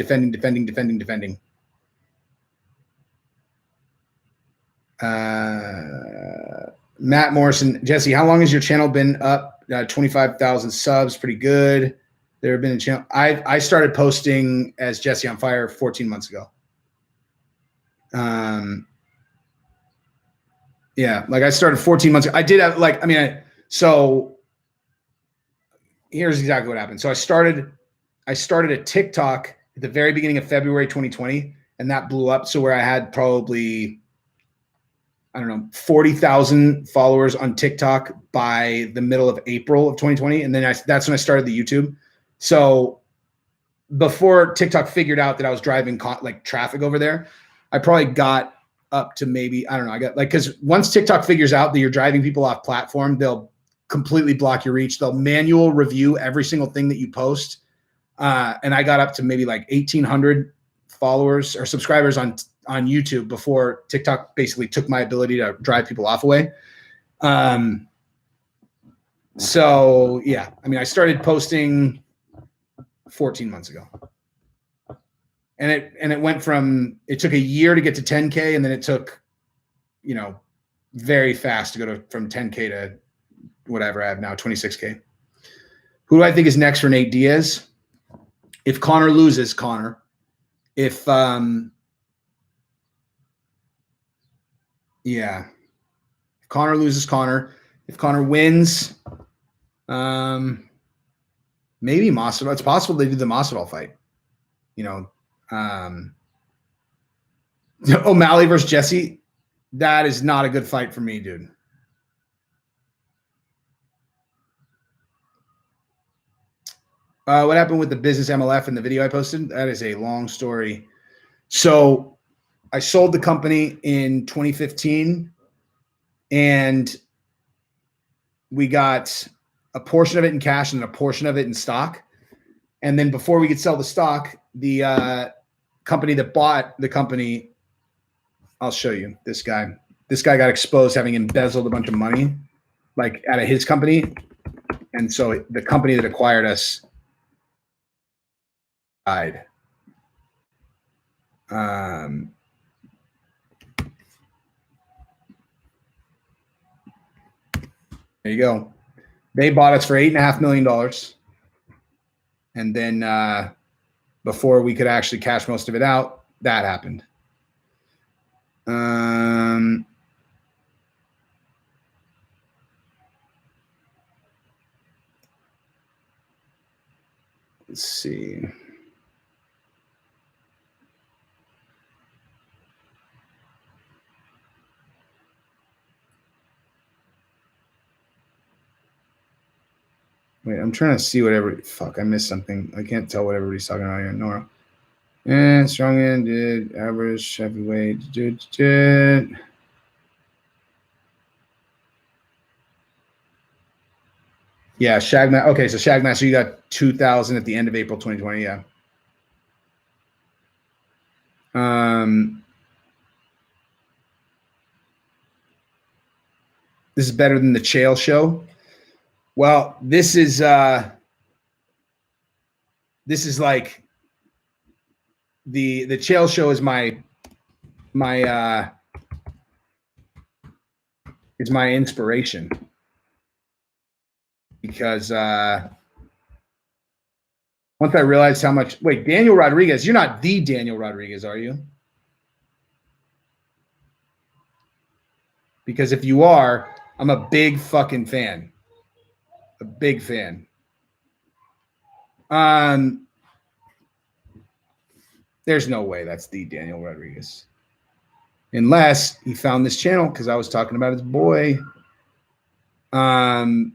Matt Morrison, Jesse, how long has your channel been up? 25,000 subs, pretty good. There have been a channel. I started posting as Jesse on Fire 14 months ago. Yeah, I started 14 months ago. I did have so here's exactly what happened. So I started a TikTok at the very beginning of February 2020, and that blew up. So where I had probably, 40,000 followers on TikTok by the middle of April of 2020. And then that's when I started the YouTube. So before TikTok figured out that I was driving traffic over there, I probably got up to maybe, I got because once TikTok figures out that you're driving people off platform, they'll completely block your reach. They'll manual review every single thing that you post. And I got up to maybe like 1,800 followers or subscribers on YouTube before TikTok basically took my ability to drive people off away. So yeah, I mean, I started posting 14 months ago. And it went from, it took a year to get to 10K, and then it took, you know, very fast to go to from 10K to whatever I have now, 26K. Who do I think is next for Nate Diaz? If Conor loses, Conor. If yeah. If Conor loses, Conor. If Conor wins, maybe Masvidal. It's possible they do the Masvidal fight. You know, O'Malley versus Jesse. That is not a good fight for me, dude. What happened with the business MLF and the video I posted? That is a long story. So I sold the company in 2015, and we got a portion of it in cash and a portion of it in stock. And then before we could sell the stock, the company that bought the company, I'll show you this guy. This guy got exposed having embezzled a bunch of money, like out of his company. And so the company that acquired us died. There you go. They bought us for $8.5 million. And then before we could actually cash most of it out, that happened. Let's see. Wait, I'm trying to see whatever. Fuck, I missed something. I can't tell what everybody's talking about here. Nora. And strong end, did average, heavyweight, Yeah, Shagma. Okay, so Shagmaster, you got 2,000 at the end of April 2020. Yeah. This is better than the Chael show. Well, this is like the Chael show is my inspiration, because once I realized how much. Wait, Daniel Rodriguez, you're not the Daniel Rodriguez, are you? Because if you are, I'm a big fucking fan. A big fan. There's no way that's the Daniel Rodriguez. Unless he found this channel because I was talking about his boy. Managed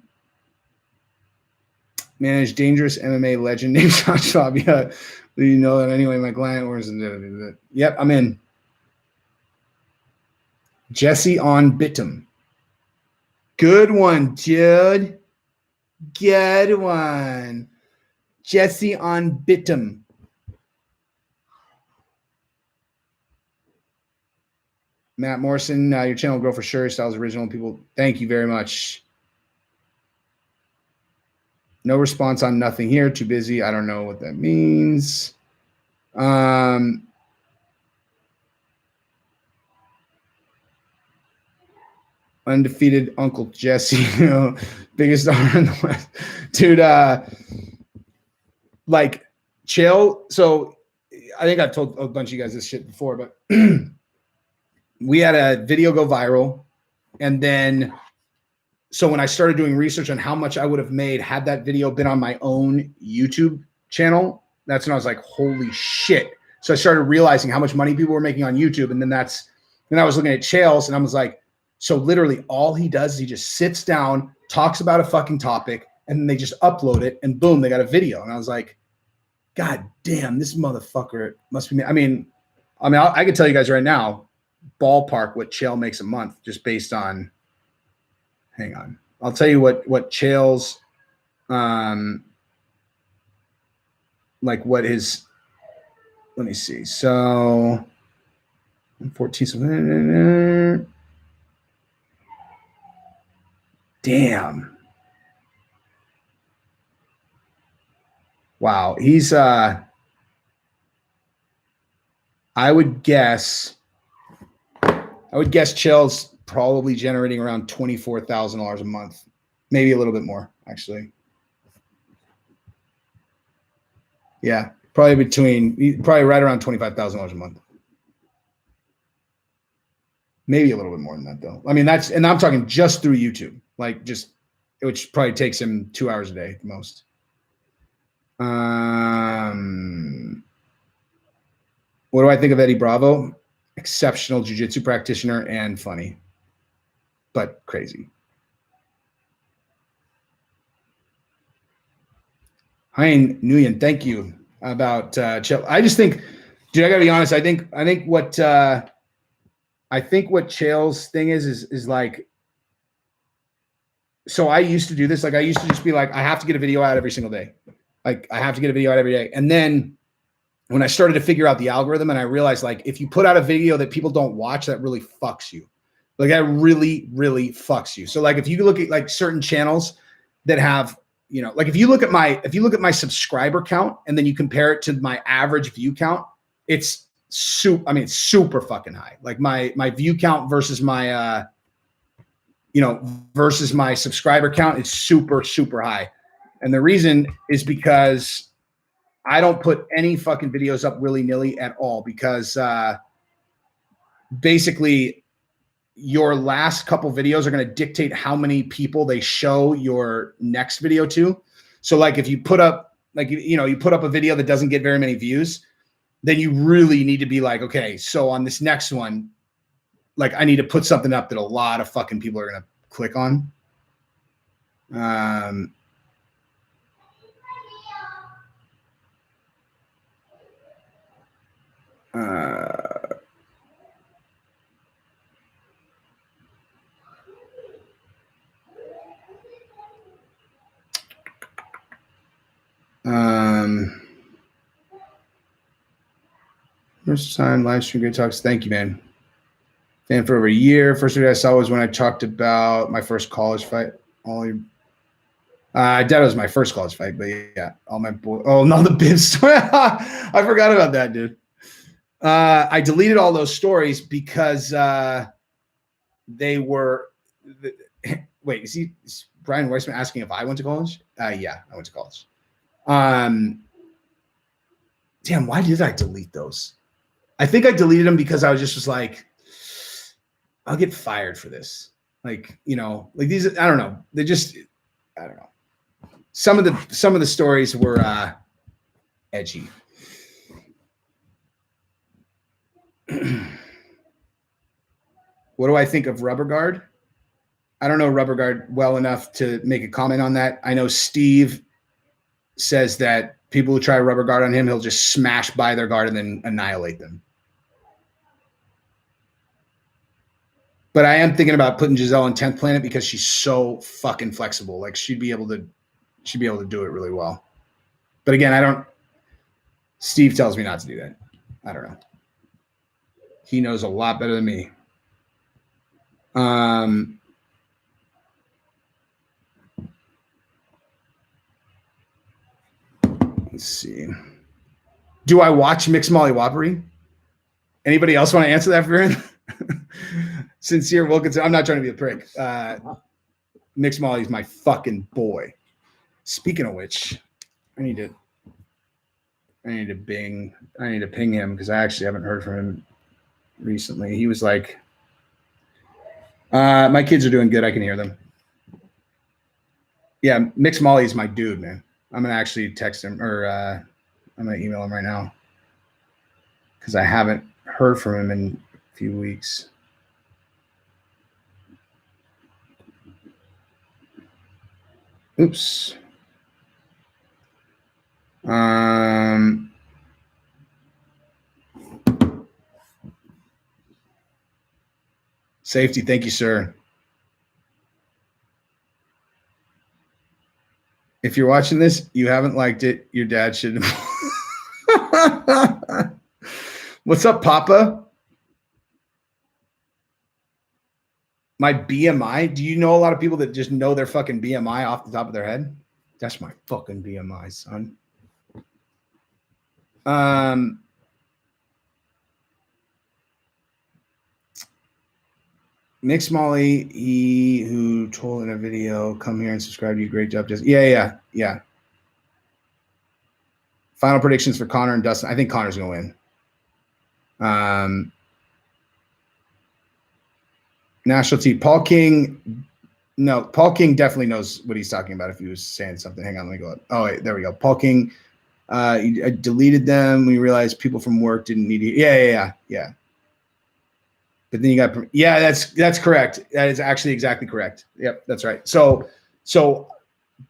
dangerous MMA legend named Josh Fabia. Do you know that anyway? My client was. Yep, I'm in. Jesse on Bittum. Good one, dude. Good one. Jesse on Bittum. Matt Morrison, your channel will grow for sure. Styles original people. Thank you very much. No response on nothing here. Too busy. I don't know what that means. Undefeated Uncle Jesse, you know, biggest star in the West. Dude, like Chael. So I think I've told a bunch of you guys this shit before, but we had a video go viral. And then, so when I started doing research on how much I would have made had that video been on my own YouTube channel, that's when I was like, holy shit. So I started realizing how much money people were making on YouTube. And then then I was looking at Chael's, and I was like, so literally all he does is he just sits down, talks about a fucking topic, and then they just upload it, and boom, they got a video. And I was like, God damn, this motherfucker must be. I mean, I can tell you guys right now, ballpark what Chael makes a month just based on. Hang on, I'll tell you what Chael's, like what his, let me see. So 14. Damn. Wow. He's, I would guess Chael's probably generating around $24,000 a month, maybe a little bit more, actually. Yeah, probably right around $25,000 a month. Maybe a little bit more than that, though. I mean, and I'm talking just through YouTube, like which probably takes him 2 hours a day at the most. What do I think of Eddie Bravo? Exceptional jiu-jitsu practitioner and funny, but crazy. Hein Nguyen, thank you about Chael. I just think, dude, I gotta be honest. I think what Chael's thing is like. So I used to do this. Like I used to just be like, I have to get a video out every single day. Like I have to get a video out every day. And then when I started to figure out the algorithm, and I realized like if you put out a video that people don't watch, that really fucks you. Like that really, really fucks you. So like if you look at like certain channels that have, you know, like if you look at my subscriber count and then you compare it to my average view count, it's super fucking high. Like my view count versus my versus my subscriber count is super, super high. And the reason is because I don't put any fucking videos up willy-nilly at all, because basically your last couple videos are going to dictate how many people they show your next video to. So like if you put up you put up a video that doesn't get very many views, then you really need to be like, okay, so on this next one, like I need to put something up that a lot of fucking people are going to click on. First time live stream Great Talks. Thank you, man. Fan for over a year. First video I saw was when I talked about my first college fight. I doubt it was my first college fight, but yeah, all my boy. Oh no, the bib story. I forgot about that, dude. I deleted all those stories because they were. Wait, is Brian Weissman asking if I went to college? Yeah, I went to college. Damn, why did I delete those? I think I deleted them because I was like, I'll get fired for this. Like, you know, like these, I don't know. I don't know. Some of the stories were edgy. What do I think of Rubber Guard? I don't know Rubber Guard well enough to make a comment on that. I know Steve says that people who try Rubber Guard on him, he'll just smash by their guard and then annihilate them. But I am thinking about putting Giselle on 10th Planet because she's so fucking flexible. Like she'd be able to do it really well. But again, Steve tells me not to do that. I don't know. He knows a lot better than me. Let's see. Do I watch Mixed Molly Whoppery? Anybody else want to answer that for him? Sincere Wilkinson. I'm not trying to be a prick. Mixed Molly's my fucking boy. Speaking of which, I need to ping him because I actually haven't heard from him recently. He was like, my kids are doing good. I can hear them. Yeah, Mixed Molly's my dude, man. I'm going to actually text him or I'm going to email him right now because I haven't heard from him in a few weeks. Oops. Safety. Thank you, sir. If you're watching this, you haven't liked it. Your dad should. What's up, Papa? My BMI. Do you know a lot of people that just know their fucking BMI off the top of their head? That's my fucking BMI, son. Mix Molly, he who told in a video, come here and subscribe to you. Great job. Just yeah. Final predictions for Connor and Dustin. I think Connor's gonna win. National T. Paul King. No, Paul King definitely knows what he's talking about if he was saying something. Hang on, let me go up. Oh, wait, there we go. Paul King. I deleted them. We realized people from work didn't need it. Yeah. But then you got, that's correct. That is actually exactly correct. Yep, that's right. So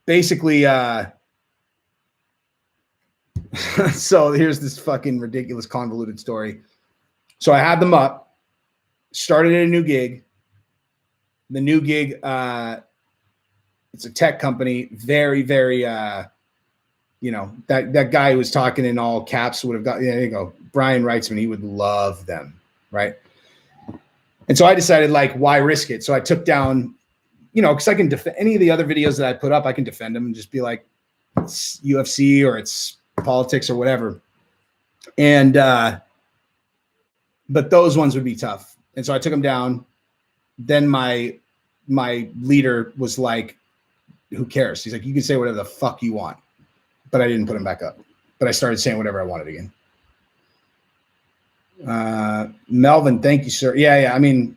basically, so here's this fucking ridiculous convoluted story. So I had them up, started at a new gig. The new gig, it's a tech company, very, very, that guy who was talking in all caps would have got, there you go. Brian Reitzman, he would love them, right? And so I decided, like, why risk it? So I took down, because I can defend any of the other videos that I put up, I can defend them and just be like, it's UFC or it's politics or whatever. And, but those ones would be tough. And so I took them down. Then my leader was like, who cares? He's like, you can say whatever the fuck you want. But I didn't put them back up. But I started saying whatever I wanted again. Melvin, thank you, sir. Yeah. I mean,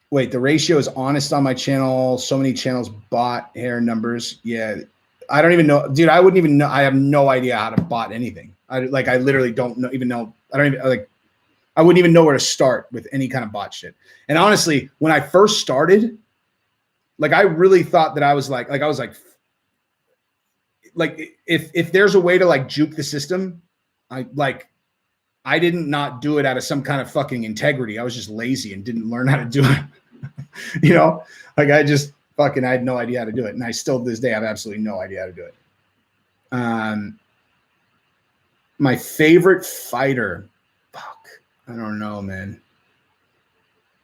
wait, the ratio is honest on my channel. So many channels bought hair numbers. Yeah. I don't even know, dude. I wouldn't even know. I have no idea how to bot anything. I literally don't know. I wouldn't even know where to start with any kind of bot shit. And honestly, when I first started, like, I really thought that I was like if there's a way to like juke the system, I didn't not do it out of some kind of fucking integrity. I was just lazy and didn't learn how to do it. Like I had no idea how to do it. And I still to this day have absolutely no idea how to do it. My favorite fighter. Fuck. I don't know, man.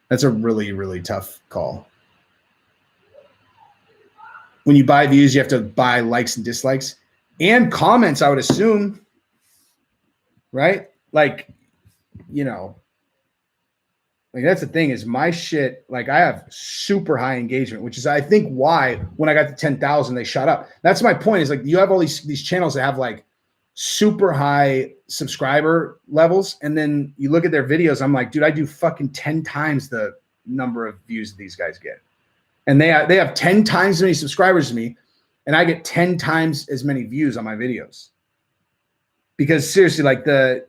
That's a really, really tough call. When you buy views, you have to buy likes and dislikes and comments, I would assume. Right? Like that's the thing is my shit, like I have super high engagement, which is I think why when I got to 10,000, they shot up. That's my point is like you have all these channels that have like super high subscriber levels. And then you look at their videos. I'm like, dude, I do fucking 10 times the number of views that these guys get. And they have 10 times as many subscribers as me. And I get 10 times as many views on my videos. Because seriously, like the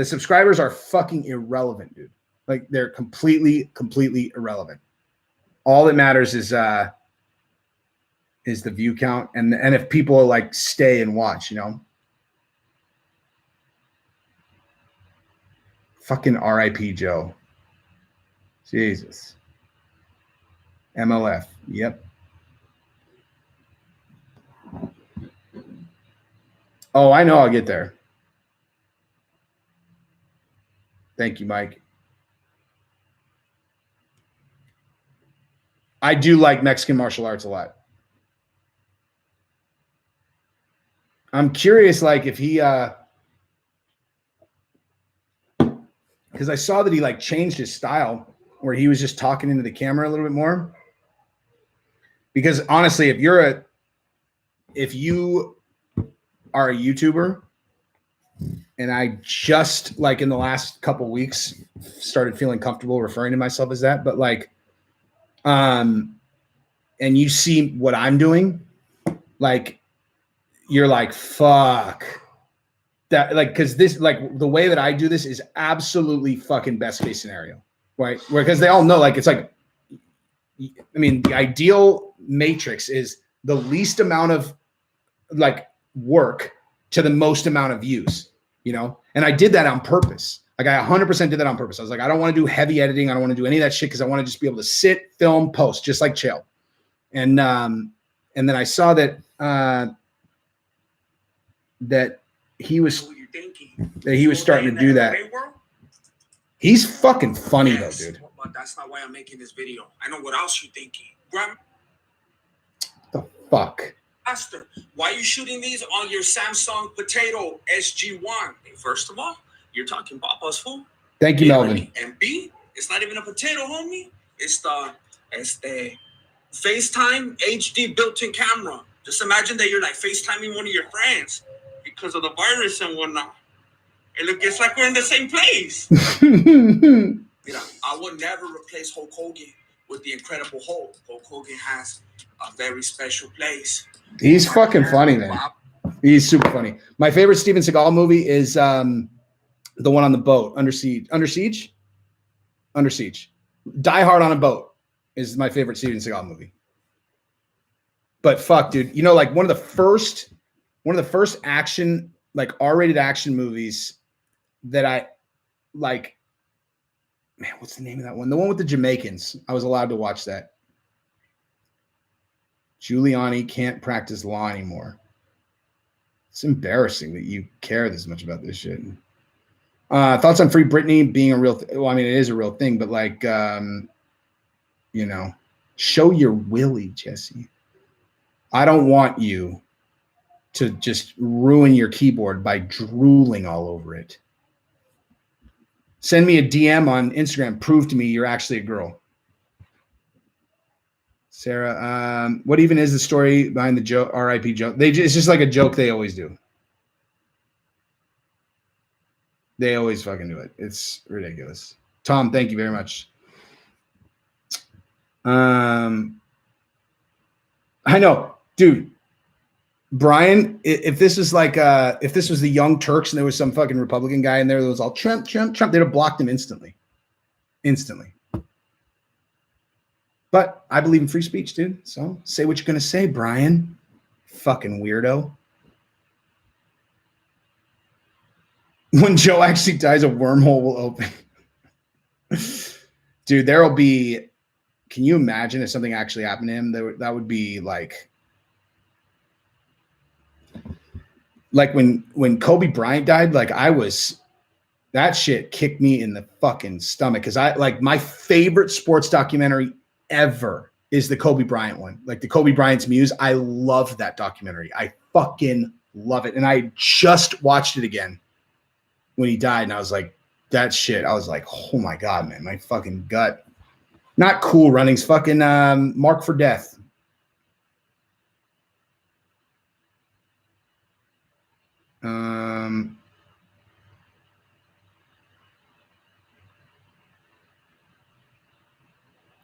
subscribers are fucking irrelevant, dude. Like they're completely irrelevant. All that matters is the view count and if people like stay and watch, Fucking RIP Joe. Jesus. MLF. Yep. Oh, I know I'll get there. Thank you, Mike. I do like Mexican martial arts a lot. I'm curious, like, if he, because I saw that he like changed his style where he was just talking into the camera a little bit more. Because honestly, if you are a YouTuber, and I just like in the last couple of weeks started feeling comfortable referring to myself as that, but like, and you see what I'm doing, like, you're like, fuck that. Like, cause this, like the way that I do this is absolutely fucking best case scenario, right? Because they all know, like, it's like, I mean, the ideal matrix is the least amount of like work to the most amount of views, and I did that on purpose. Like I 100% did that on purpose. I was like, I don't want to do heavy editing. I don't want to do any of that shit because I want to just be able to sit, film, post, just like Chael. And then I saw that that he was starting to do that. He's fucking funny though, dude. But that's not why I'm making this video. I know what else you're thinking. The fuck? Master, why are you shooting these on your Samsung Potato SG1? Hey, first of all, you're talking Papa's food. Thank you, Melvin. And B, it's not even a potato, homie. It's the FaceTime HD built-in camera. Just imagine that you're like FaceTiming one of your friends because of the virus and whatnot. And look, it's like we're in the same place. You know, I would never replace Hulk Hogan with the Incredible Hulk. Hulk Hogan has a very special place. He's fucking funny, man. He's super funny. My favorite Steven Seagal movie is the one on the boat, Under Siege. Under Siege? Under Siege. Die Hard on a Boat is my favorite Steven Seagal movie. But fuck, dude. You know, like one of the first action, like R-rated action movies that I like. Man, what's the name of that one? The one with the Jamaicans. I was allowed to watch that. Giuliani can't practice law anymore. It's embarrassing that you care this much about this shit. Thoughts on Free Britney being a real well, I mean, it is a real thing, but like, you know, show your willy, Jesse. I don't want you to just ruin your keyboard by drooling all over it. Send me a DM on Instagram. Prove to me you're actually a girl. Sarah, what even is the story behind the joke? RIP joke. It's just like a joke they always do. They always fucking do it. It's ridiculous. Tom, thank you very much. I know, dude. Brian, if this was like if this was the Young Turks and there was some fucking Republican guy in there that was all Trump, they'd have blocked him instantly. Instantly. But I believe in free speech, dude. So say what you're gonna say, Brian. Fucking weirdo. When Joe actually dies, a wormhole will open. Dude, there'll be. Can you imagine if something actually happened to him? That would be like when Kobe Bryant died, like that shit kicked me in the fucking stomach. Cause I like my favorite sports documentary ever is the Kobe Bryant one. Like the Kobe Bryant's Muse. I love that documentary. I fucking love it. And I just watched it again when he died. And I was like, that shit. I was like, oh my God, man, my fucking gut. Not Cool Runnings, fucking Mark for Death.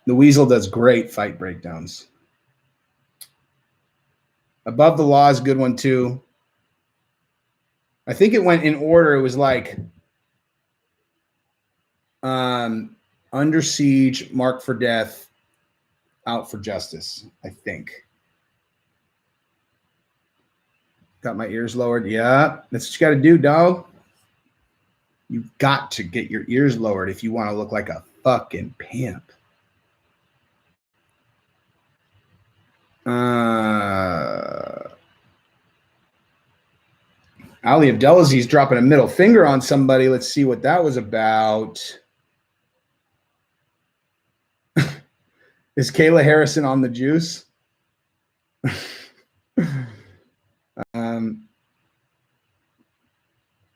The Weasel does great fight breakdowns. Above the Law is a good one too. I think it went in order. It was like Under Siege, Mark for Death, Out for Justice, I think. Got my ears lowered. Yeah, that's what you got to do, dog. You've got to get your ears lowered if you want to look like a fucking pimp. Ali Abdelaziz dropping a middle finger on somebody. Let's see what that was about. Is Kayla Harrison on the juice?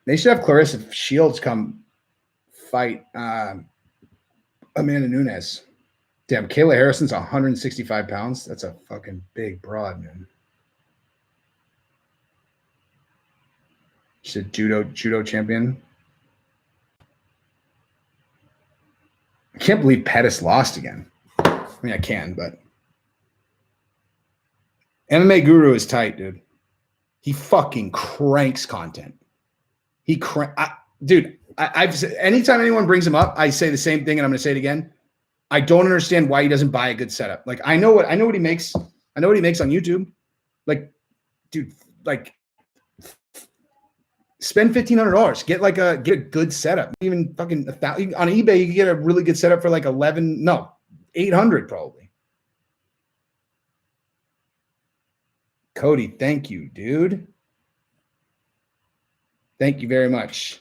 They should have Clarissa Shields come fight Amanda Nunes. Damn, Kayla Harrison's 165 pounds. That's a fucking big broad, man. She's a judo champion. I can't believe Pettis lost again. I mean, I can, but MMA Guru is tight, dude. He fucking cranks content. I've said, anytime anyone brings him up, I say the same thing, and I'm going to say it again. I don't understand why he doesn't buy a good setup. Like I know what he makes. I know what he makes on YouTube. Like, dude, like Spend $1,500. Get a good setup. Even fucking on eBay, you can get a really good setup for like 800 probably. Cody, thank you, dude. Thank you very much.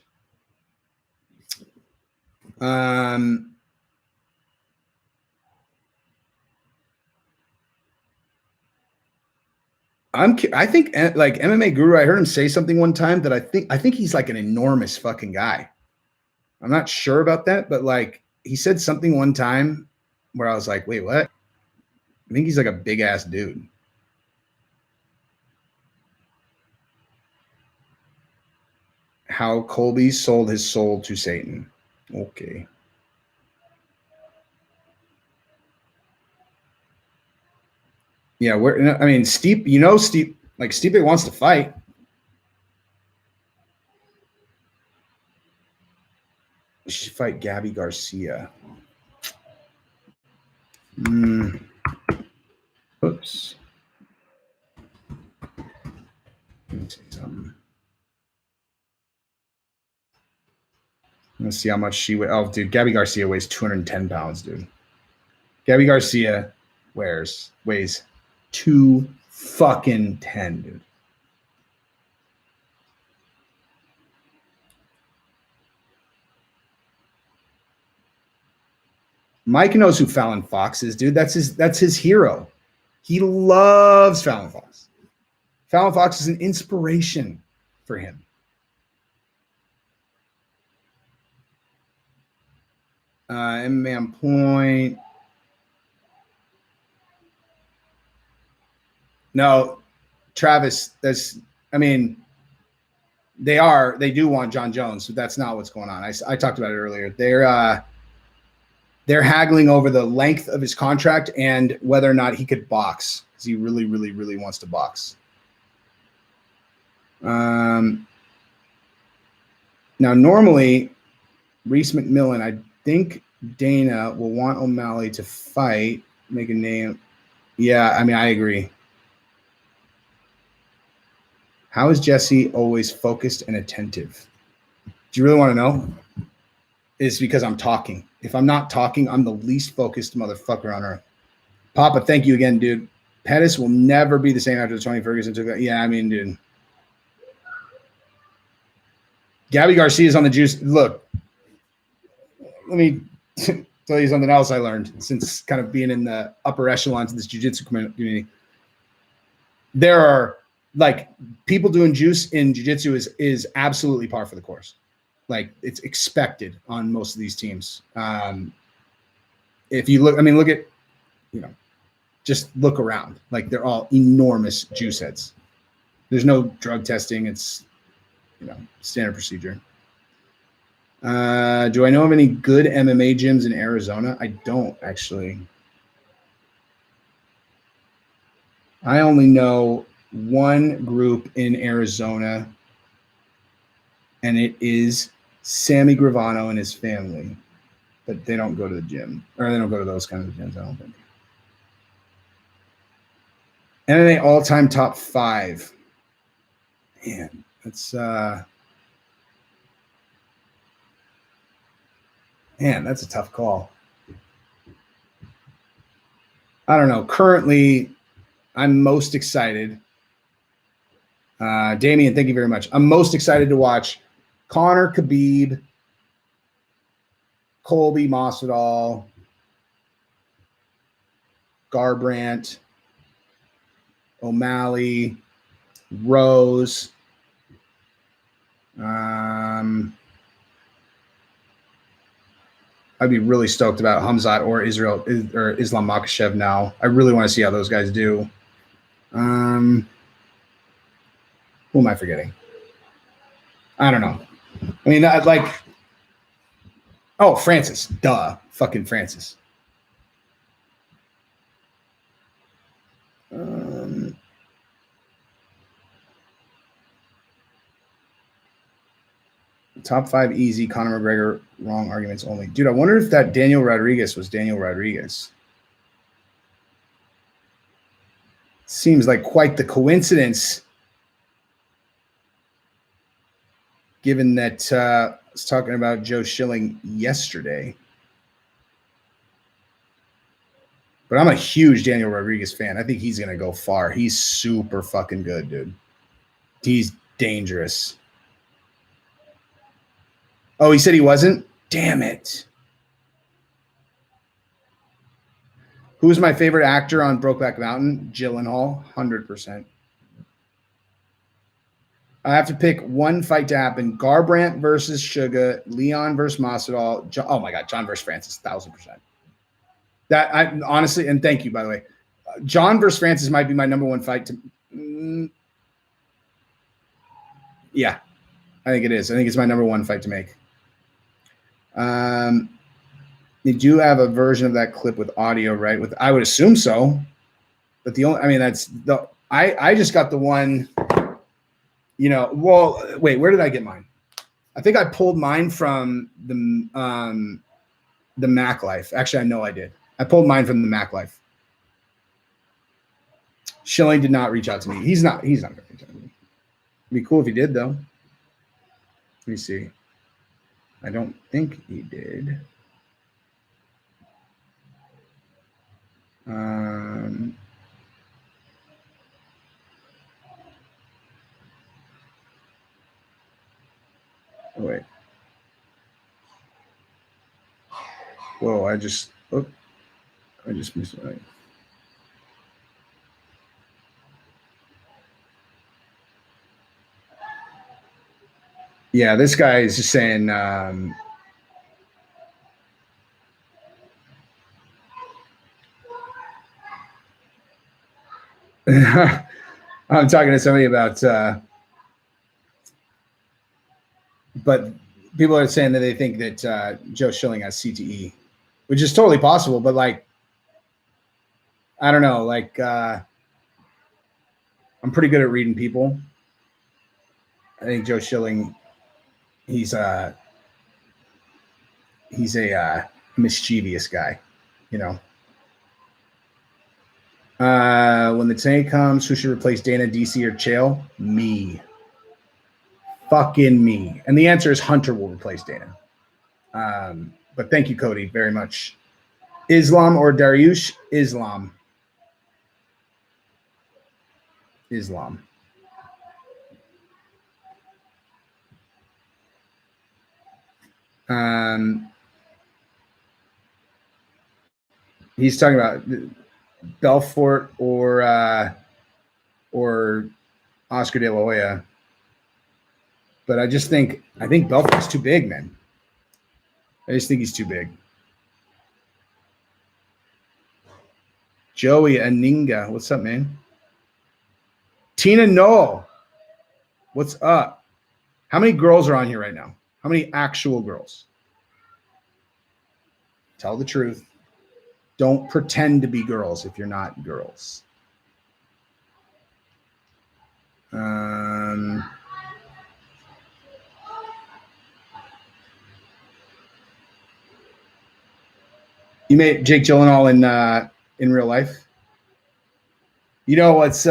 I think like MMA Guru, I heard him say something one time that I think he's like an enormous fucking guy. I'm not sure about that, but like he said something one time where I was like, wait, what? I think he's like a big ass dude. How Colby sold his soul to Satan. Okay. Yeah, Stipe, Stipe, like Stipe wants to fight. We should fight Gabby Garcia. Oops. Let me see something. Let's see how much she weighs. Oh, dude, Gabby Garcia weighs 210 pounds, dude. Gabby Garcia weighs 210, dude. Mike knows who Fallon Fox is, dude. That's his hero. He loves Fallon Fox. Fallon Fox is an inspiration for him. MMA on point. No, Travis, they do want John Jones, but that's not what's going on. I talked about it earlier. They're haggling over the length of his contract and whether or not he could box, because he really, really, really wants to box. Now, normally, Reese McMillan, I think Dana will want O'Malley to fight, make a name. Yeah, I agree. How is Jesse always focused and attentive? Do you really want to know? It's because I'm talking. If I'm not talking, I'm the least focused motherfucker on earth. Papa, thank you again, dude. Pettis will never be the same after the Tony Ferguson took that. Yeah, dude. Gabby Garcia's on the juice. Look, let me tell you something else I learned since kind of being in the upper echelons of this jiu-jitsu community. There are like people doing juice in jiu-jitsu is absolutely par for the course. Like it's expected on most of these teams. If you look, look at, just look around. Like they're all enormous juice heads. There's no drug testing. It's, standard procedure. Do I know of any good MMA gyms in Arizona? I don't actually. I only know one group in Arizona, and it is Sammy Gravano and his family, but they don't go to the gym, or they don't go to those kinds of gyms, I don't think. MMA all-time top 5. Man, that's that's a tough call. I don't know. Currently, I'm most excited. Damian, thank you very much. I'm most excited to watch Conor Khabib, Colby Masvidal, Garbrandt, O'Malley, Rose. I'd be really stoked about Hamzat or Islam Makhachev now. I really want to see how those guys do. Who am I forgetting? I don't know. Francis. Duh. Fucking Francis. Top 5 easy. Conor McGregor, wrong arguments only. Dude, I wonder if that Daniel Rodriguez was Daniel Rodriguez. Seems like quite the coincidence. given that I was talking about Joe Schilling yesterday. But I'm a huge Daniel Rodriguez fan. I think he's going to go far. He's super fucking good, dude. He's dangerous. Oh, he said he wasn't? Damn it. Who's my favorite actor on Brokeback Mountain? Gyllenhaal, 100%. I have to pick one fight to happen. Garbrandt versus Sugar, Leon versus Masvidal. Oh my God, John versus Francis, 1,000%. That I honestly, and thank you, by the way. John versus Francis might be my number one fight to. Yeah, I think it is. I think it's my number one fight to make. They do have a version of that clip with audio, right? With I would assume so, but that's the I just got the one. Well, wait, where did I get mine? I think I pulled mine from the Mac Life. Actually, I know I did. I pulled mine from the Mac Life. Schilling did not reach out to me. He's not going to reach out to me. It'd be cool if he did, though. Let me see. I don't think he did. Oh, wait. Whoa, I just missed it. Yeah, this guy is just saying I'm talking to somebody about but people are saying that they think that Joe Schilling has CTE, which is totally possible, but like I don't know, like I'm pretty good at reading people. I think Joe Schilling, he's a mischievous guy, When the day comes, who should replace Dana, DC, or Chael? Me. Fucking me. And the answer is Hunter will replace Dana. But thank you, Cody, very much. Islam or Dariush? Islam. He's talking about Belfort or Oscar De La Hoya. But I think Belfort's too big, man. I just think he's too big. Joey Aninga, what's up, man? Tina Noel, what's up? How many girls are on here right now? How many actual girls? Tell the truth. Don't pretend to be girls if you're not girls. You made Jake Gyllenhaal in real life. You know what's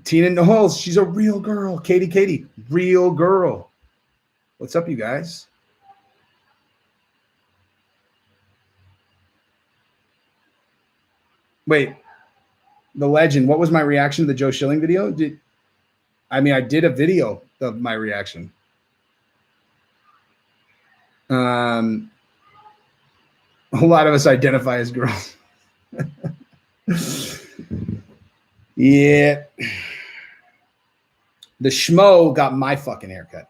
Tina Knowles? She's a real girl. Katie, real girl. What's up, you guys? Wait, the legend. What was my reaction to the Joe Schilling video? I did a video of my reaction. A lot of us identify as girls. Yeah. The schmo got my fucking haircut.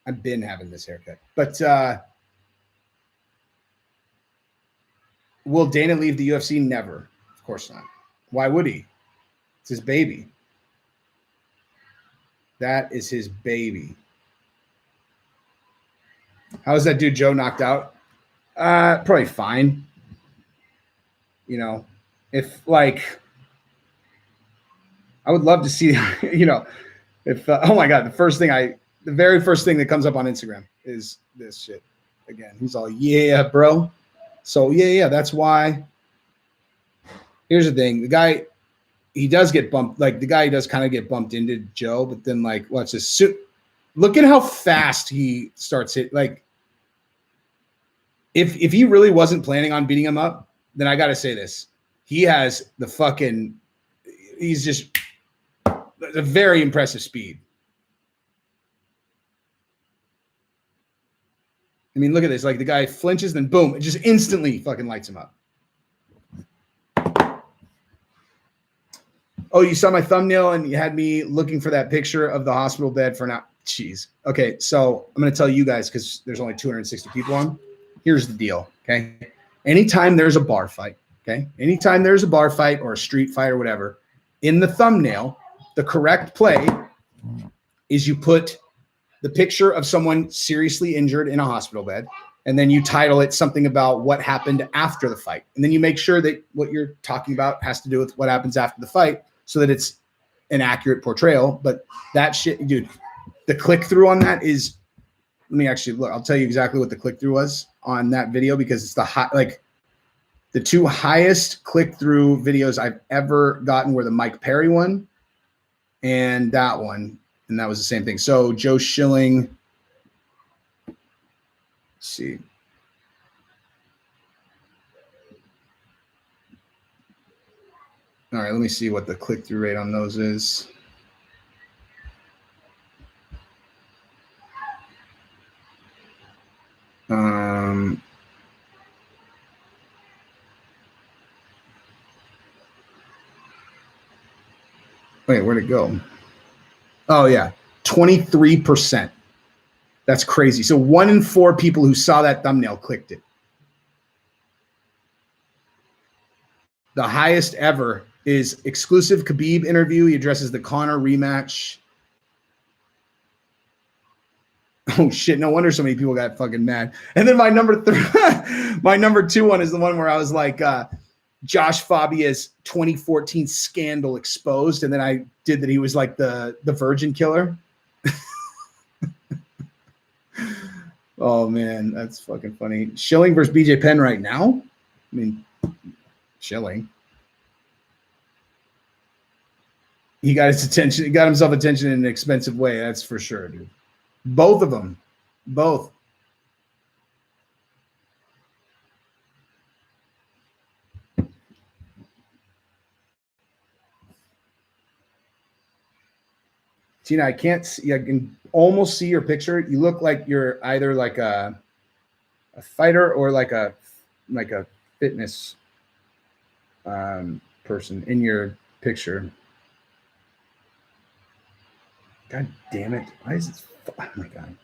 I've been having this haircut. But will Dana leave the UFC? Never. Of course not. Why would he? It's his baby. That is his baby. How is that dude Joe knocked out? Probably fine. If like, I would love to see, if, oh my God, the very first thing that comes up on Instagram is this shit. Again, he's all, yeah, bro. So yeah, that's why. Here's the thing. The guy, he does get bumped. Like the guy does kind of get bumped into Joe, but then like, watch this. Look at how fast he starts it. Like if he really wasn't planning on beating him up, then I got to say this. He has the fucking, he's just a very impressive speed. I mean, look at this. Like the guy flinches, then boom, it just instantly fucking lights him up. Oh, you saw my thumbnail and you had me looking for that picture of the hospital bed for now. Jeez. Okay, so I'm going to tell you guys because there's only 260 people on. Here's the deal, okay? Anytime there's a bar fight, okay? Anytime there's a bar fight or a street fight or whatever, in the thumbnail, the correct play is you put the picture of someone seriously injured in a hospital bed, and then you title it something about what happened after the fight. And then you make sure that what you're talking about has to do with what happens after the fight so that it's an accurate portrayal. But that shit, dude, the click-through on that is, let me actually look. I'll tell you exactly what the click-through was on that video because it's the two highest click-through videos I've ever gotten were the Mike Perry one and that one. And that was the same thing. So Joe Schilling, let's see. All right, let me see what the click-through rate on those is. Wait, where'd it go? Oh, yeah, 23%. That's crazy. So 1 in 4 people who saw that thumbnail clicked it. The highest ever is exclusive Khabib interview. He addresses the Conor rematch. Oh, shit. No wonder so many people got fucking mad. And then my number 2 one is the one where I was like, Josh Fabia's 2014 scandal exposed. And then I did that he was like the virgin killer. Oh, man, that's fucking funny. Schilling versus BJ Penn right now? I mean, Schilling. He got his attention. He got himself attention in an expensive way. That's for sure, dude. Both of them. Both. Tina, I can't see. I can almost see your picture. You look like you're either like a fighter or like a fitness person in your picture. God damn it! Why is it? Oh my god!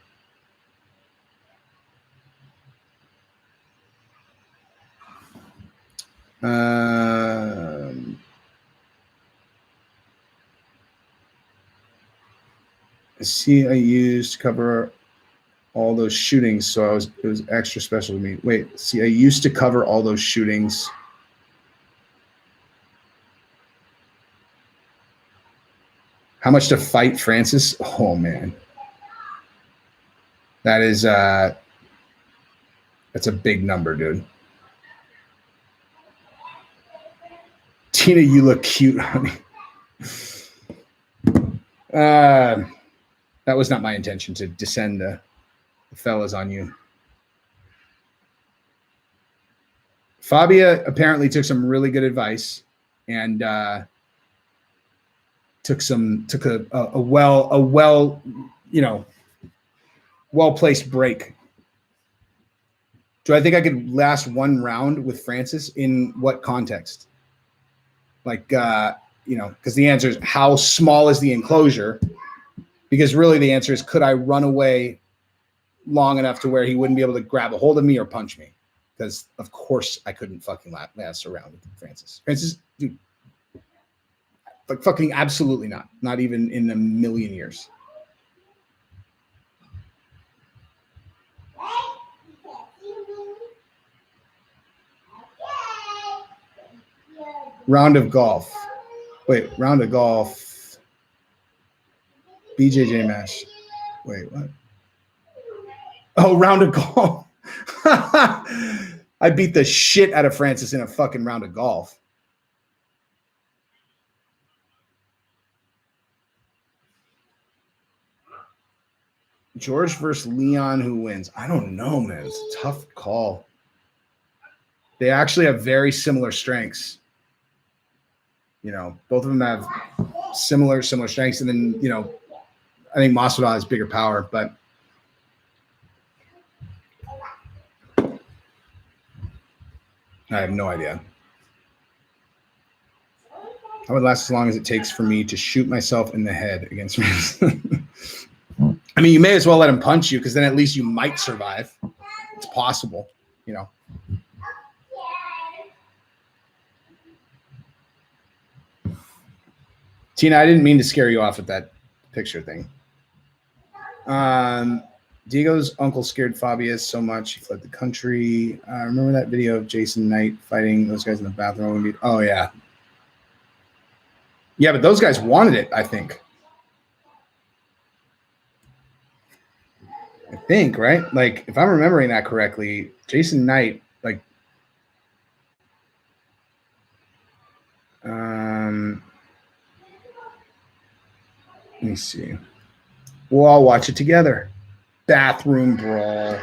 See, I used to cover all those shootings, so it was extra special to me. Wait, see, I used to cover all those shootings. How much to fight Francis? Oh man, that is that's a big number, dude. Tina, you look cute, honey. That was not my intention to descend the fellas on you. Fabia apparently took some really good advice and took a well-placed break. Do I think I could last one round with Francis? In what context? Like, because the answer is how small is the enclosure? Because really the answer is, could I run away long enough to where he wouldn't be able to grab a hold of me or punch me? Because of course I couldn't fucking last around with Francis. Francis, dude, like fucking absolutely not. Not even in a million years. Round of golf. Wait, round of golf. BJJ match. Wait, what? Oh, round of golf. I beat the shit out of Francis in a fucking round of golf. George versus Leon, who wins? I don't know, man. It's a tough call. They actually have very similar strengths. You know, both of them have similar strengths, and then you know, I think Masvidal has bigger power, but I have no idea. I would last as long as it takes for me to shoot myself in the head against I mean, you may as well let him punch you because then at least you might survive. It's possible, you know. Tina, I didn't mean to scare you off with that picture thing. Diego's uncle scared Fabia so much he fled the country. Remember that video of Jason Knight fighting those guys in the bathroom? Oh, yeah. Yeah, but those guys wanted it, I think. Right? Like, if I'm remembering that correctly, Jason Knight, like, let me see. We'll all watch it together. Bathroom brawl.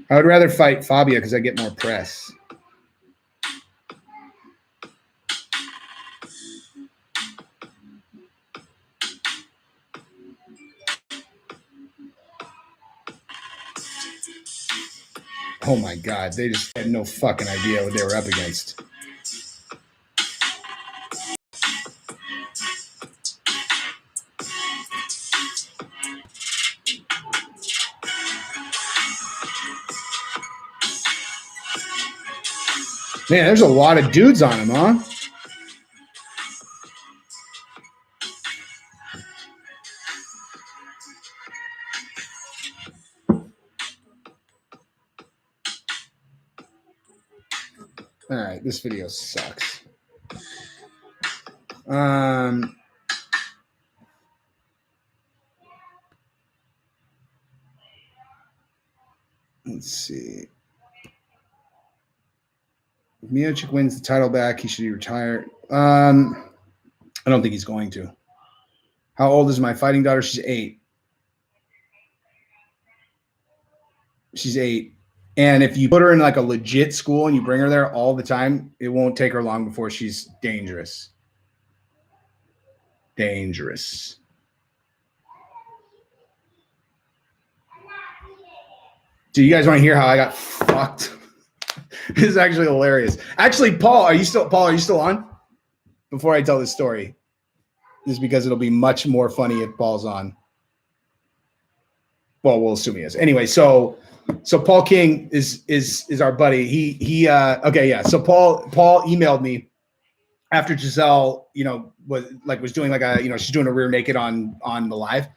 I would rather fight Fabia because I get more press. Oh my God, they just had no fucking idea what they were up against. Man, there's a lot of dudes on him, huh? All right, this video sucks. Let's see. If Miocic wins the title back, he should be retired. I don't think he's going to. How old is my fighting daughter? She's 8. She's 8. And if you put her in like a legit school and you bring her there all the time, it won't take her long before she's dangerous. Dangerous. Do you guys want to hear how I got fucked? This is actually hilarious. Actually, Paul, are you still on? Before I tell this story. This is because it'll be much more funny if Paul's on. Well, we'll assume he is. Anyway, so Paul King is our buddy. He okay, yeah. So Paul emailed me after Giselle, was doing like a, she's doing a rear naked on the live.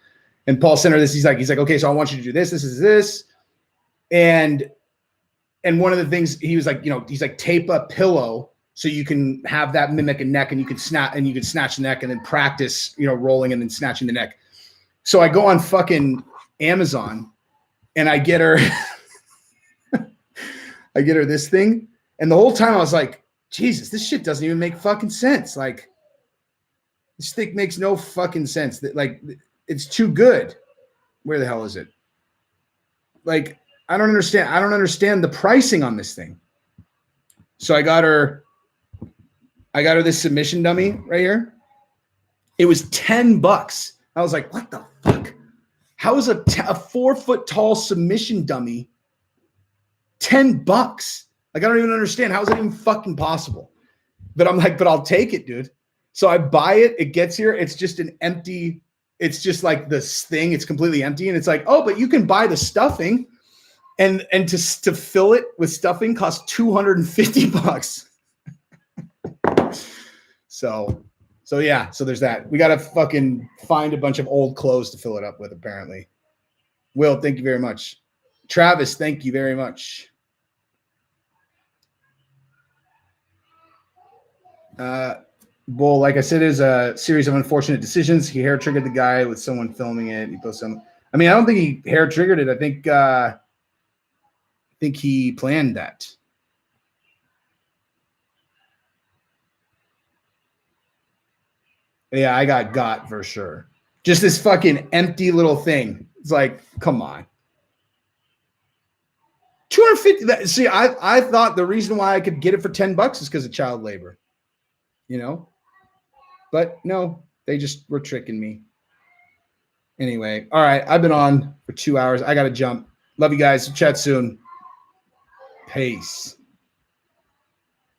And Paul sent her this. He's like, okay, so I want you to do this. This is this. And one of the things he was like, he's like, tape a pillow so you can have that mimic a neck and you could snatch the neck and then practice, rolling and then snatching the neck. So I go on fucking Amazon and I get her, this thing. And the whole time I was like, Jesus, this shit doesn't even make fucking sense. Like, this thing makes no fucking sense. That, like, it's too good. Where the hell is it? Like, I don't understand the pricing on this thing. So I got her this submission dummy right here. It was $10. I was like, what the fuck? How is a 4 foot tall submission dummy $10? Like, I don't even understand. How is that even fucking possible? But I'm like, but I'll take it, dude. So I buy it. It gets here. It's just an empty. It's just like this thing. It's completely empty. And it's like, oh, but you can buy the stuffing. And to fill it with stuffing costs $250. So yeah, so there's that. We got to fucking find a bunch of old clothes to fill it up with, apparently. Will, thank you very much. Travis, thank you very much. Bull, like I said, is a series of unfortunate decisions. He hair triggered the guy with someone filming it. He posted some. I mean, I don't think he hair triggered it. I think he planned that. Yeah, I got for sure. Just this fucking empty little thing. It's like, come on. 250. See, I thought the reason why I could get it for $10 is because of child labor. You know? But no, they just were tricking me. Anyway, all right. I've been on for 2 hours. I got to jump. Love you guys. Chat soon. Peace.